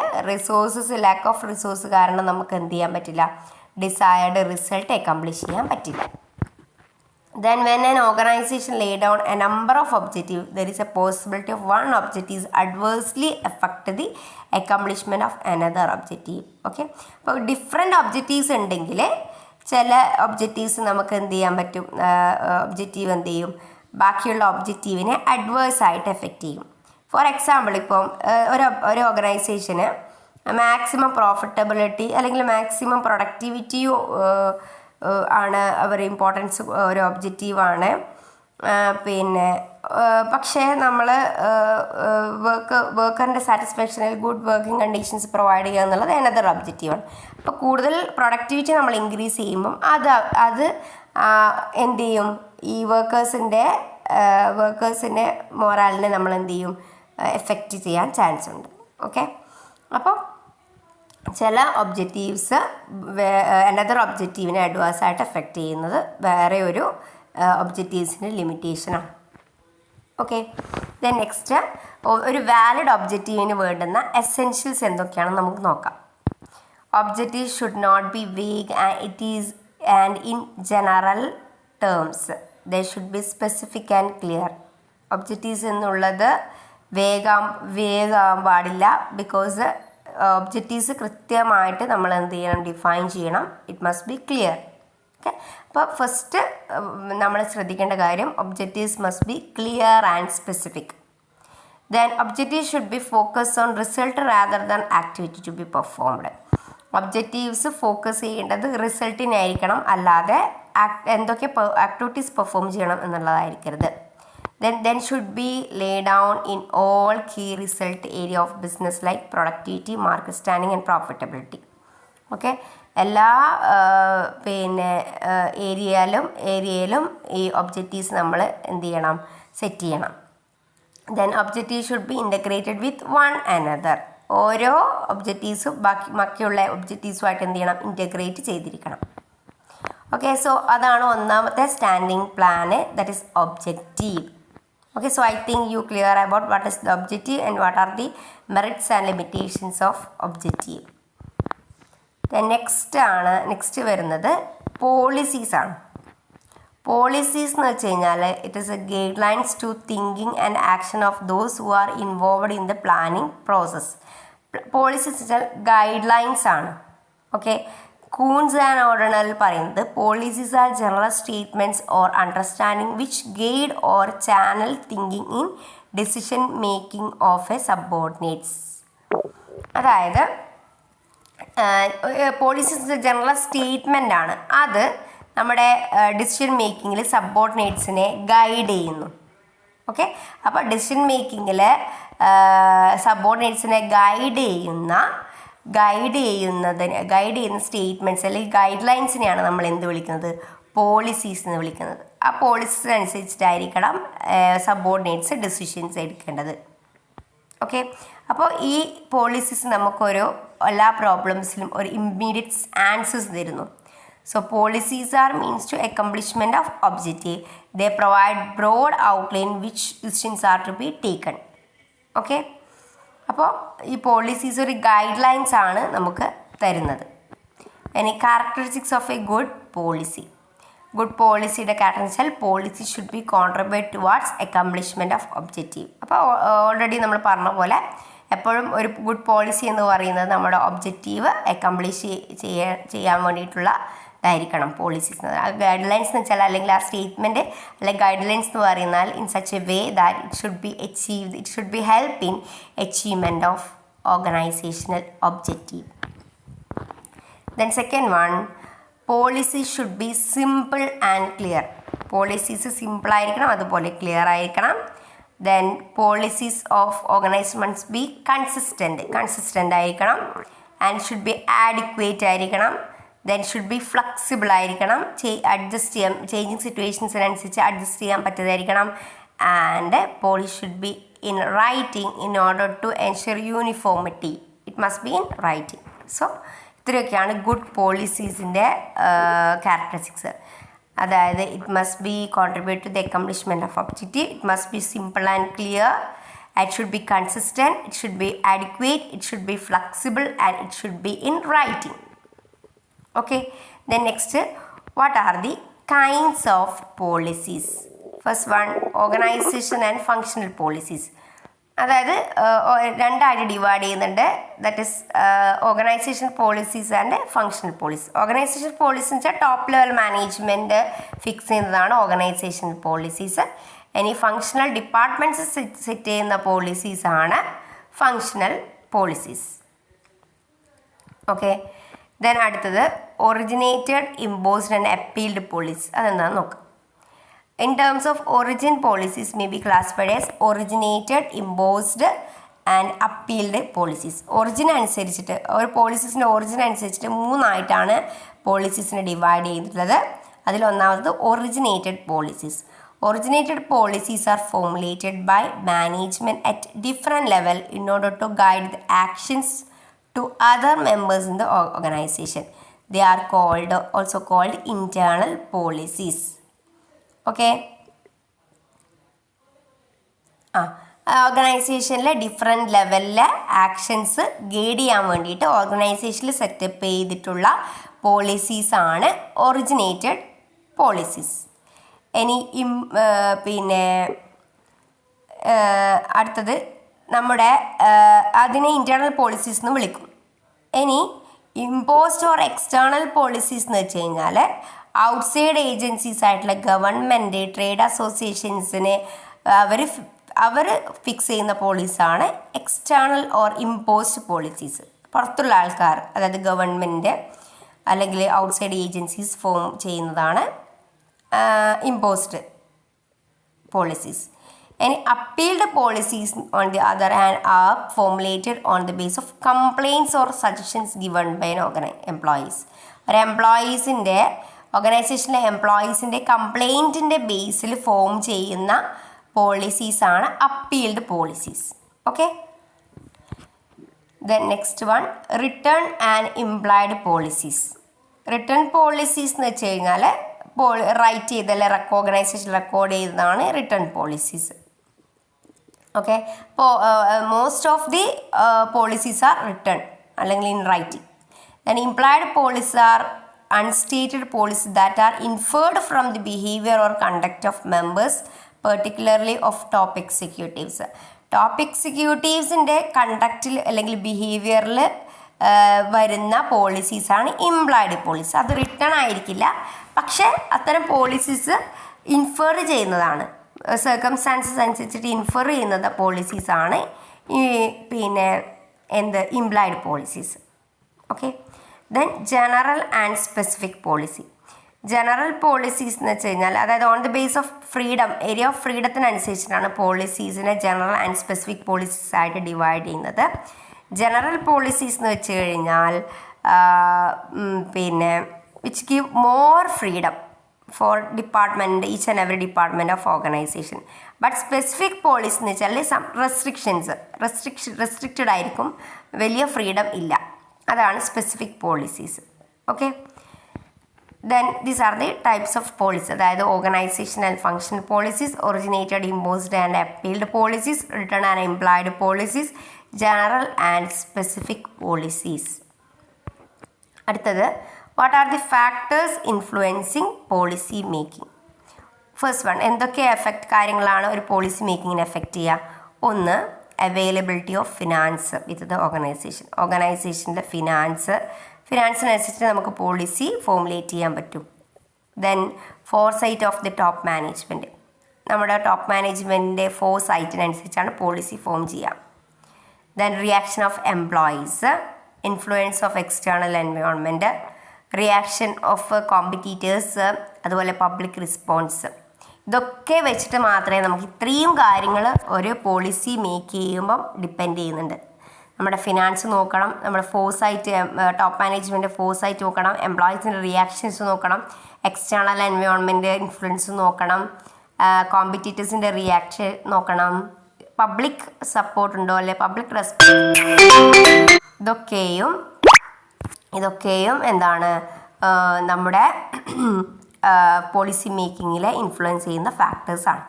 ലാക്ക് ഓഫ് റിസോഴ്സ് കാരണം നമുക്ക് എന്ത് ചെയ്യാൻ പറ്റില്ല, ഡിസൈർഡ് റിസൾട്ട് അക്കംപ്ലിഷ് ചെയ്യാൻ പറ്റില്ല. Then when an organization lay down a number of objectives, there is a possibility of one objective adversely affect the accomplishment of another objective. Okay, അപ്പോൾ different objectives ഉണ്ടെങ്കിൽ ചില ഒബ്ജക്റ്റീവ്സ് നമുക്ക് എന്ത് ചെയ്യാൻ പറ്റും, objective എന്ത് ചെയ്യും, ബാക്കിയുള്ള ഒബ്ജക്റ്റീവിനെ അഡ്വേഴ്സായിട്ട് എഫക്റ്റ് ചെയ്യും. ഫോർ എക്സാമ്പിൾ, ഇപ്പം ഒരു ഓർഗനൈസേഷന് മാക്സിമം പ്രോഫിറ്റബിലിറ്റി അല്ലെങ്കിൽ മാക്സിമം പ്രൊഡക്ടിവിറ്റിയോ ആണ് അവർ ഇമ്പോർട്ടൻസ് ഒരു ഒബ്ജക്റ്റീവാണ്. പിന്നെ പക്ഷേ നമ്മൾ വർക്കറിൻ്റെ സാറ്റിസ്ഫാക്ഷനിൽ ഗുഡ് വർക്കിംഗ് കണ്ടീഷൻസ് പ്രൊവൈഡ് ചെയ്യുക എന്നുള്ളത് അനദർ ഒബ്ജക്റ്റീവാണ്. അപ്പോൾ കൂടുതൽ പ്രൊഡക്ടിവിറ്റി നമ്മൾ ഇൻക്രീസ് ചെയ്യുമ്പം അത് എന്ത് ചെയ്യും, ഈ വർക്കേഴ്സിൻ്റെ മൊറാലിനെ നമ്മൾ എന്ത് ചെയ്യും, എഫക്റ്റ് ചെയ്യാൻ ചാൻസ് ഉണ്ട്. ഓക്കെ, അപ്പോൾ ചില ഒബ്ജക്റ്റീവ്സ് അനദർ ഒബ്ജക്റ്റീവിനെ അഡ്വേഴ്സായിട്ട് എഫക്റ്റ് ചെയ്യുന്നത് വേറെ ഒരു ഒബ്ജക്റ്റീവ്സിൻ്റെ ലിമിറ്റേഷനാണ്. ഓക്കെ, ദെൻ നെക്സ്റ്റ്, ഒരു വാലിഡ് ഒബ്ജക്റ്റീവിന് വേണ്ടുന്ന എസെൻഷ്യൽസ് എന്തൊക്കെയാണെന്ന് നമുക്ക് നോക്കാം. Objective should not be vague and in general terms. They should be specific and clear. Objectives എന്നുള്ളത് വേഗാൻ പാടില്ല. ബിക്കോസ് ഒബ്ജക്റ്റീവ്സ് കൃത്യമായിട്ട് നമ്മൾ എന്ത് ചെയ്യണം, ഡിഫൈൻ ചെയ്യണം. It must be clear. Okay, അപ്പോൾ ഫസ്റ്റ് നമ്മൾ ശ്രദ്ധിക്കേണ്ട കാര്യം, objectives must be clear and specific. Then objective should be focus on result rather than activity to be performed. Objectives focus ചെയ്യേണ്ടത് റിസൾട്ടിനായിരിക്കണം, അല്ലാതെ എന്തൊക്കെ ആക്ടിവിറ്റീസ് പെർഫോം ചെയ്യണം എന്നുള്ളതായിരിക്കരുത്. Then should be laid down in all key result area of business like productivity, market standing and profitability. Okay, എല്ലാ പിന്നെ ഏരിയയിലും ഈ objectives നമ്മൾ എന്ത് ചെയ്യണം, സെറ്റ് ചെയ്യണം. Then objective should B integrated with one another. ഓരോ ഒബ്ജക്റ്റീവ്സും ബാക്കിയുള്ള ഒബ്ജക്റ്റീവ്സുമായിട്ട് എന്ത് ചെയ്യണം, ഇൻ്റഗ്രേറ്റ് ചെയ്തിരിക്കണം. ഓക്കെ, സോ അതാണ് ഒന്നാമത്തെ standing plan, that is objective. Okay, so I think you clear about what is the objective and what are the merits and limitations of objective. Then next വരുന്നത് policies ആണ്. Policies എന്ന് വെച്ച് കഴിഞ്ഞാൽ it is a guide lines to thinking and action of those who are involved in the planning process. Policies വെച്ചാൽ guide lines ആണ്. Okay, Koontz and O'Donnell പറയുന്നത് policies are general statements or understanding which guide or channel thinking in decision making of a subordinates. അതായത് policies general statement ആണ്, അത് നമ്മുടെ decision മേക്കിങ്ങിൽ സബോർഡിനേറ്റ്സിനെ guide ചെയ്യുന്നു. ഓക്കെ, അപ്പോൾ ഡിസിഷൻ മേക്കിങ്ങിൽ സബോർഡിനേറ്റ്സിനെ ഗൈഡ് ചെയ്യുന്ന സ്റ്റേറ്റ്മെൻറ്റ്സ് അല്ലെങ്കിൽ ഗൈഡ് ലൈൻസിനെയാണ് നമ്മൾ എന്ത് വിളിക്കുന്നത്? പോളിസീസ് എന്ന് വിളിക്കുന്നത്. ആ പോളിസീസ് അനുസരിച്ചിട്ടായിരിക്കണം സബോർഡിനേറ്റ്സ് ഡിസിഷൻസ് എടുക്കേണ്ടത്. ഓക്കെ, അപ്പോൾ ഈ പോളിസീസ് നമുക്കൊരു എല്ലാ പ്രോബ്ലംസിലും ഒരു ഇമ്മീഡിയറ്റ് ആൻസേഴ്സ് തരുന്നു. So policies are means to accomplishment of objective. They provide broad outline which decisions are to be taken. Okay, അപ്പോൾ ഈ പോളിസീസ് ഒരു ഗൈഡ് ലൈൻസ് ആണ് നമുക്ക് തരുന്നത്. ഇനി characteristics of a good policy. Good പോളിസിയുടെ character policy should be contribute towards accomplishment of objective. അപ്പോൾ already നമ്മൾ പറഞ്ഞ പോലെ എപ്പോഴും ഒരു ഗുഡ് പോളിസി എന്ന് പറയുന്നത് നമ്മുടെ ഒബ്ജക്റ്റീവ് അക്കംപ്ലിഷ് ചെയ്യാൻ വേണ്ടിയിട്ടുള്ള ായിരിക്കണം പോളിസീസ്. ഗൈഡ് ലൈൻസ് എന്ന് വെച്ചാൽ അല്ലെങ്കിൽ ആ സ്റ്റേറ്റ്മെൻറ്റ് അല്ലെങ്കിൽ ഗൈഡ് ലൈൻസ് എന്ന് പറയുന്നാൽ in such a way that it should be help in achievement of organizational objective. Then second one, policy should be simple and clear. Policies സിമ്പിളായിരിക്കണം, അതുപോലെ ക്ലിയർ ആയിരിക്കണം. Then policies of organization must be consistent ആയിരിക്കണം. And should be adequate ആയിരിക്കണം. Then should be flexible ആയിരിക്കണം, adjust ചെയ്യാൻ changing സിറ്റുവേഷൻസിനനുസരിച്ച് adjust ചെയ്യാൻ പറ്റുന്നതായിരിക്കണം. And policy should be in writing in order to ensure uniformity. It must be in writing. So ഇത്രയൊക്കെയാണ് good പോളിസീസിൻ്റെ characteristics. അതായത് it must be contribute to the accomplishment of objective, it must be simple and clear, it should be consistent, it should be adequate, it should be flexible, and it should be in writing. Okay, then next, what are the kinds of policies? First one, organization and functional policies. അതായത് രണ്ടായിട്ട് divide ചെയ്യുന്നുണ്ട്. That is organisation policies and functional policy. Organisation policy എന്ന് വെച്ചാൽ top level management fix ചെയ്യുന്നതാണ് organisation policies. ഇനി functional departments set ചെയ്യുന്ന പോളിസീസാണ് functional policies. Okay, then അടുത്തത് originated, imposed and appealed policy. അതെന്താണെന്ന് നോക്കാം. In terms of origin, policies may be classified as originated, imposed and appealed policies. Origin അനുസരിച്ചിട്ട് ഒരു പോളിസീസിൻ്റെ origin അനുസരിച്ചിട്ട് മൂന്നായിട്ടാണ് പോളിസീസിനെ ഡിവൈഡ് ചെയ്തിട്ടുള്ളത്. അതിലൊന്നാമത് originated policies. Originated policies are formulated by management at different level in order to guide the actions to other members in the organization. They are also called internal policies. Okay, ഓർഗനൈസേഷനിലെ different ലെവലിലെ actions guide ചെയ്യാൻ വേണ്ടിയിട്ട് ഓർഗനൈസേഷനിൽ setup ചെയ്തിട്ടുള്ള പോളിസീസാണ് originated policies. ഇനി പിന്നെ അടുത്തത് നമ്മുടെ അതിനെ ഇൻറ്റേർണൽ പോളിസീസ് എന്ന് വിളിക്കും. ഇനി ഇമ്പോസ്ഡ് ഓർ എക്സ്റ്റേണൽ പോളിസീസ് എന്ന് വെച്ച് കഴിഞ്ഞാൽ ഔട്ട്സൈഡ് ഏജൻസീസ് ആയിട്ടുള്ള ഗവൺമെൻറ്, ട്രേഡ് അസോസിയേഷൻസിന് അവർ ഫിക്സ് ചെയ്യുന്ന പോളിസാണ് എക്സ്റ്റേണൽ ഓർ ഇമ്പോസ്ഡ് പോളിസീസ്. പുറത്തുള്ള ആൾക്കാർ, അതായത് ഗവൺമെൻറ് അല്ലെങ്കിൽ ഔട്ട്സൈഡ് ഏജൻസീസ് ഫോം ചെയ്യുന്നതാണ് imposed policies. Any appealed policies on the other hand are formulated on the basis of complaints or suggestions given by an employees. ഒരു എംപ്ലോയീസിൻ്റെ ഓർഗനൈസേഷനിലെ എംപ്ലോയീസിൻ്റെ കംപ്ലയിൻറ്റിൻ്റെ ബേസിൽ form ചെയ്യുന്ന പോളിസീസാണ് appealed policies. Okay, then next one, return and implied policies. Return policies എന്ന് വെച്ച് കഴിഞ്ഞാൽ write ചെയ്തല്ലേ organization record ചെയ്തതാണ് റിട്ടേൺ പോളിസീസ്. ഓക്കെ, അപ്പോൾ most of the policies are return അല്ലെങ്കിൽ in writing. Then implied policies are unstated policies that are inferred from the behavior or conduct of members, particularly of top executives. Top എക്സിക്യൂട്ടീവ്സിൻ്റെ കണ്ടക്റ്റിൽ അല്ലെങ്കിൽ ബിഹേവിയറിൽ വരുന്ന പോളിസീസാണ് ഇംപ്ലോയ്ഡ് policy. അത് return ആയിരിക്കില്ല, പക്ഷേ അത്തരം പോളിസീസ് ഇൻഫർ ചെയ്യുന്നതാണ്, സർക്കംസ്റ്റാൻസസ് അനുസരിച്ചിട്ട് ഇൻഫർ ചെയ്യുന്നത് പോളിസീസാണ് ഈ employed policies. Okay, then general and specific policy. General policies എന്ന് വെച്ച് കഴിഞ്ഞാൽ അതായത് on the base of freedom, area of ഫ്രീഡത്തിനനുസരിച്ചിട്ടാണ് പോളിസീസിനെ ജനറൽ ആൻഡ് സ്പെസിഫിക് പോളിസീസ് ആയിട്ട് ഡിവൈഡ് ചെയ്യുന്നത്. ജനറൽ പോളിസീസ് എന്ന് വെച്ച് കഴിഞ്ഞാൽ which give more freedom for department, each and every department of organization. But specific policy എന്ന് വെച്ചാൽ സം റെസ്ട്രിക്റ്റഡ് ആയിരിക്കും, വലിയ ഫ്രീഡം ഇല്ല. അതാണ് specific policies. Okay, then these are the types of policies. അതായത് organizational and functional policies, originated, imposed and appealed policies, written and implied policies, general and specific policies. അടുത്തത്, what are the factors influencing policy making? First one, എന്തൊക്കെ കാര്യങ്ങളാണ് ഒരു policy മേക്കിങ്ങിനെ effect ചെയ്യുക? ഒന്ന്, availability of finance with the ഓർഗനൈസേഷൻ്റെ ഫിനാൻസിനനുസരിച്ച് നമുക്ക് പോളിസി ഫോമുലേറ്റ് ചെയ്യാൻ പറ്റും. Then foresight of the top management, നമ്മുടെ ടോപ്പ് മാനേജ്മെൻറ്റിൻ്റെ ഫോർസൈറ്റിനനുസരിച്ചാണ് പോളിസി ഫോം ചെയ്യാം. Then reaction of employees, influence of external environment, reaction of competitors, അതുപോലെ പബ്ലിക് റെസ്പോൺസ്. ഇതൊക്കെ വെച്ചിട്ട് മാത്രമേ നമുക്ക് ഇത്രയും കാര്യങ്ങൾ ഒരു പോളിസി മേക്ക് ചെയ്യുമ്പം ഡിപ്പെൻഡ് ചെയ്യുന്നുണ്ട്. നമ്മുടെ ഫിനാൻസ് നോക്കണം, നമ്മുടെ ഫോർസൈറ്റ്, ടോപ്പ് മാനേജ്മെൻറ്റ് ഫോർസൈറ്റ് നോക്കണം, എംപ്ലോയീസിൻ്റെ റിയാക്ഷൻസ് നോക്കണം, എക്സ്റ്റേണൽ എൻവയോൺമെൻറ്റ് ഇൻഫ്ലുവൻസ് നോക്കണം, കോമ്പറ്റീറ്റേഴ്സിൻ്റെ റിയാക്ഷൻ നോക്കണം, പബ്ലിക് സപ്പോർട്ട് ഉണ്ടോ അല്ലെ പബ്ലിക് റെസ്പോൺസ്, ഇതൊക്കെയും എന്താണ് നമ്മുടെ പോളിസി മേക്കിങ്ങിലെ ഇൻഫ്ലുവൻസ് ചെയ്യുന്ന ഫാക്ടേഴ്സാണ്.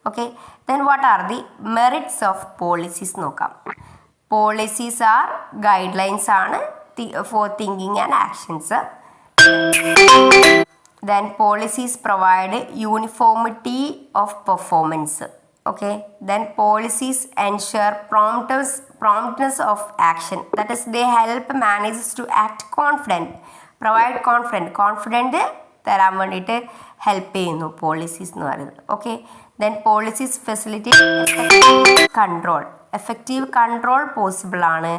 Okay, then what are the merits of policies നോക്കാം. പോളിസീസ് ആർ ഗൈഡ് ലൈൻസ് ആണ് for thinking and actions. Then policies provide uniformity of performance. Okay, then policies ensure promptness of action, that is they help managers to act provide confident തരാൻ വേണ്ടിയിട്ട് help ചെയ്യുന്നു policies എന്ന് പറയുന്നത്. Okay, then policies facilitate effective control possible ആണ്.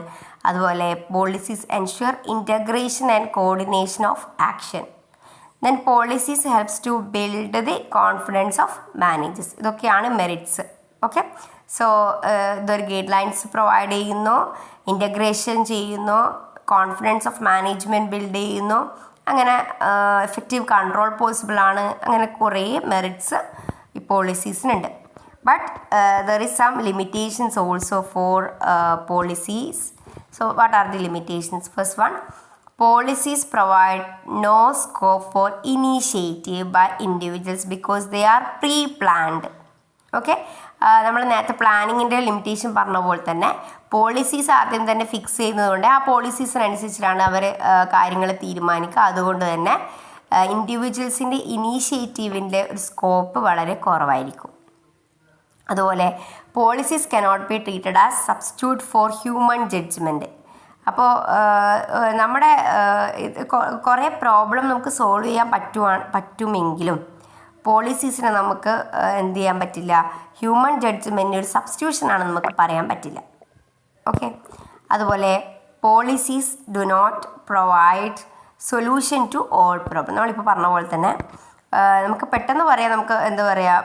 അതുപോലെ policies ensure integration and coordination of action. Then policies helps to build the confidence of managers. ഇതൊക്കെയാണ് merits. Okay, so ഇതൊരു guide lines provide ചെയ്യുന്നു, integration ചെയ്യുന്നു, confidence of management build ചെയ്യുന്നു, അങ്ങനെ effective control possible ആണ്. അങ്ങനെ കുറേ മെറിറ്റ്സ് ഈ പോളിസീസിനുണ്ട്. But there is some limitations also for policies. So what are the limitations? First one, policies provide no scope for initiative by individuals because they are pre-planned. Okay, നമ്മൾ നേരത്തെ പ്ലാനിങ്ങിൻ്റെ limitation പറഞ്ഞ പോലെ തന്നെ പോളിസീസ് ആദ്യം തന്നെ fix ചെയ്യുന്നതുകൊണ്ട് ആ പോളിസീസിനനുസരിച്ചിട്ടാണ് അവർ കാര്യങ്ങൾ തീരുമാനിക്കുക. അതുകൊണ്ട് തന്നെ ഇൻഡിവിജ്വൽസിൻ്റെ ഇനീഷ്യേറ്റീവിൻ്റെ ഒരു സ്കോപ്പ് വളരെ കുറവായിരിക്കും. അതുപോലെ policies cannot be treated as substitute for human judgment. അപ്പോൾ നമ്മുടെ കുറേ പ്രോബ്ലം നമുക്ക് സോൾവ് ചെയ്യാൻ പറ്റുമെങ്കിലും പോളിസീസിനെ നമുക്ക് എന്ത് ചെയ്യാൻ പറ്റില്ല, ഹ്യൂമൻ ജഡ്ജ്മെൻറ്റിന് ഒരു സബ്സ്റ്റിറ്റ്യൂഷനാണെന്ന് നമുക്ക് പറയാൻ പറ്റില്ല. ഓക്കെ, അതുപോലെ policies do not provide solution to all problem. നമ്മളിപ്പോൾ പറഞ്ഞ പോലെ തന്നെ നമുക്ക് പെട്ടെന്ന് പറയാം, നമുക്ക് എന്താ പറയുക,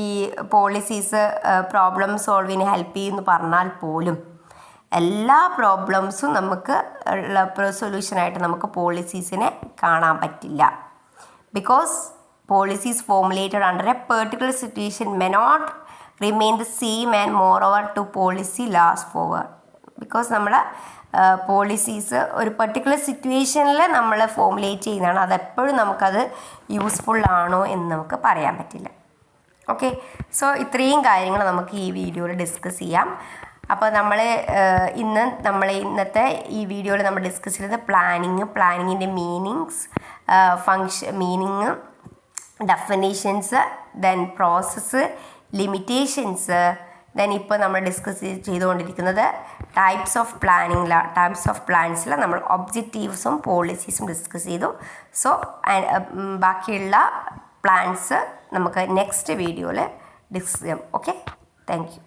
ഈ പോളിസീസ് പ്രോബ്ലം സോൾവിന് ഹെൽപ്പ് ചെയ്യുമെന്ന് പറഞ്ഞാൽ പോലും എല്ലാ പ്രോബ്ലംസും നമുക്ക് ഉള്ള സൊല്യൂഷനായിട്ട് നമുക്ക് പോളിസീസിനെ കാണാൻ പറ്റില്ല. Because policies formulated under a particular situation may not remain the same and more over to policy last forward. Because നമ്മൾ പോളിസീസ് ഒരു പെർട്ടിക്കുലർ സിറ്റുവേഷനിൽ നമ്മൾ ഫോമുലേറ്റ് ചെയ്യുന്നതാണ്. അതെപ്പോഴും നമുക്കത് യൂസ്ഫുള്ളാണോ എന്ന് നമുക്ക് പറയാൻ പറ്റില്ല. ഓക്കെ, സോ ഇത്രയും കാര്യങ്ങൾ നമുക്ക് ഈ വീഡിയോയിൽ ഡിസ്കസ് ചെയ്യാം. അപ്പോൾ ഇന്നത്തെ ഈ വീഡിയോയിൽ നമ്മൾ ഡിസ്കസ് ചെയ്തത് പ്ലാനിങ്ങിൻ്റെ meaning, definitions, then process, limitations, then ഇപ്പോൾ നമ്മൾ ഡിസ്കസ് ചെയ്തുകൊണ്ടിരിക്കുന്നത് ടൈപ്സ് ഓഫ് പ്ലാൻസിൽ നമ്മൾ ഒബ്ജക്റ്റീവ്സും പോളിസീസും ഡിസ്കസ് ചെയ്തു. സോ ബാക്കിയുള്ള പ്ലാൻസ് നമുക്ക് നെക്സ്റ്റ് വീഡിയോയിൽ ഡിസ്കസ് ചെയ്യാം. Okay, thank U.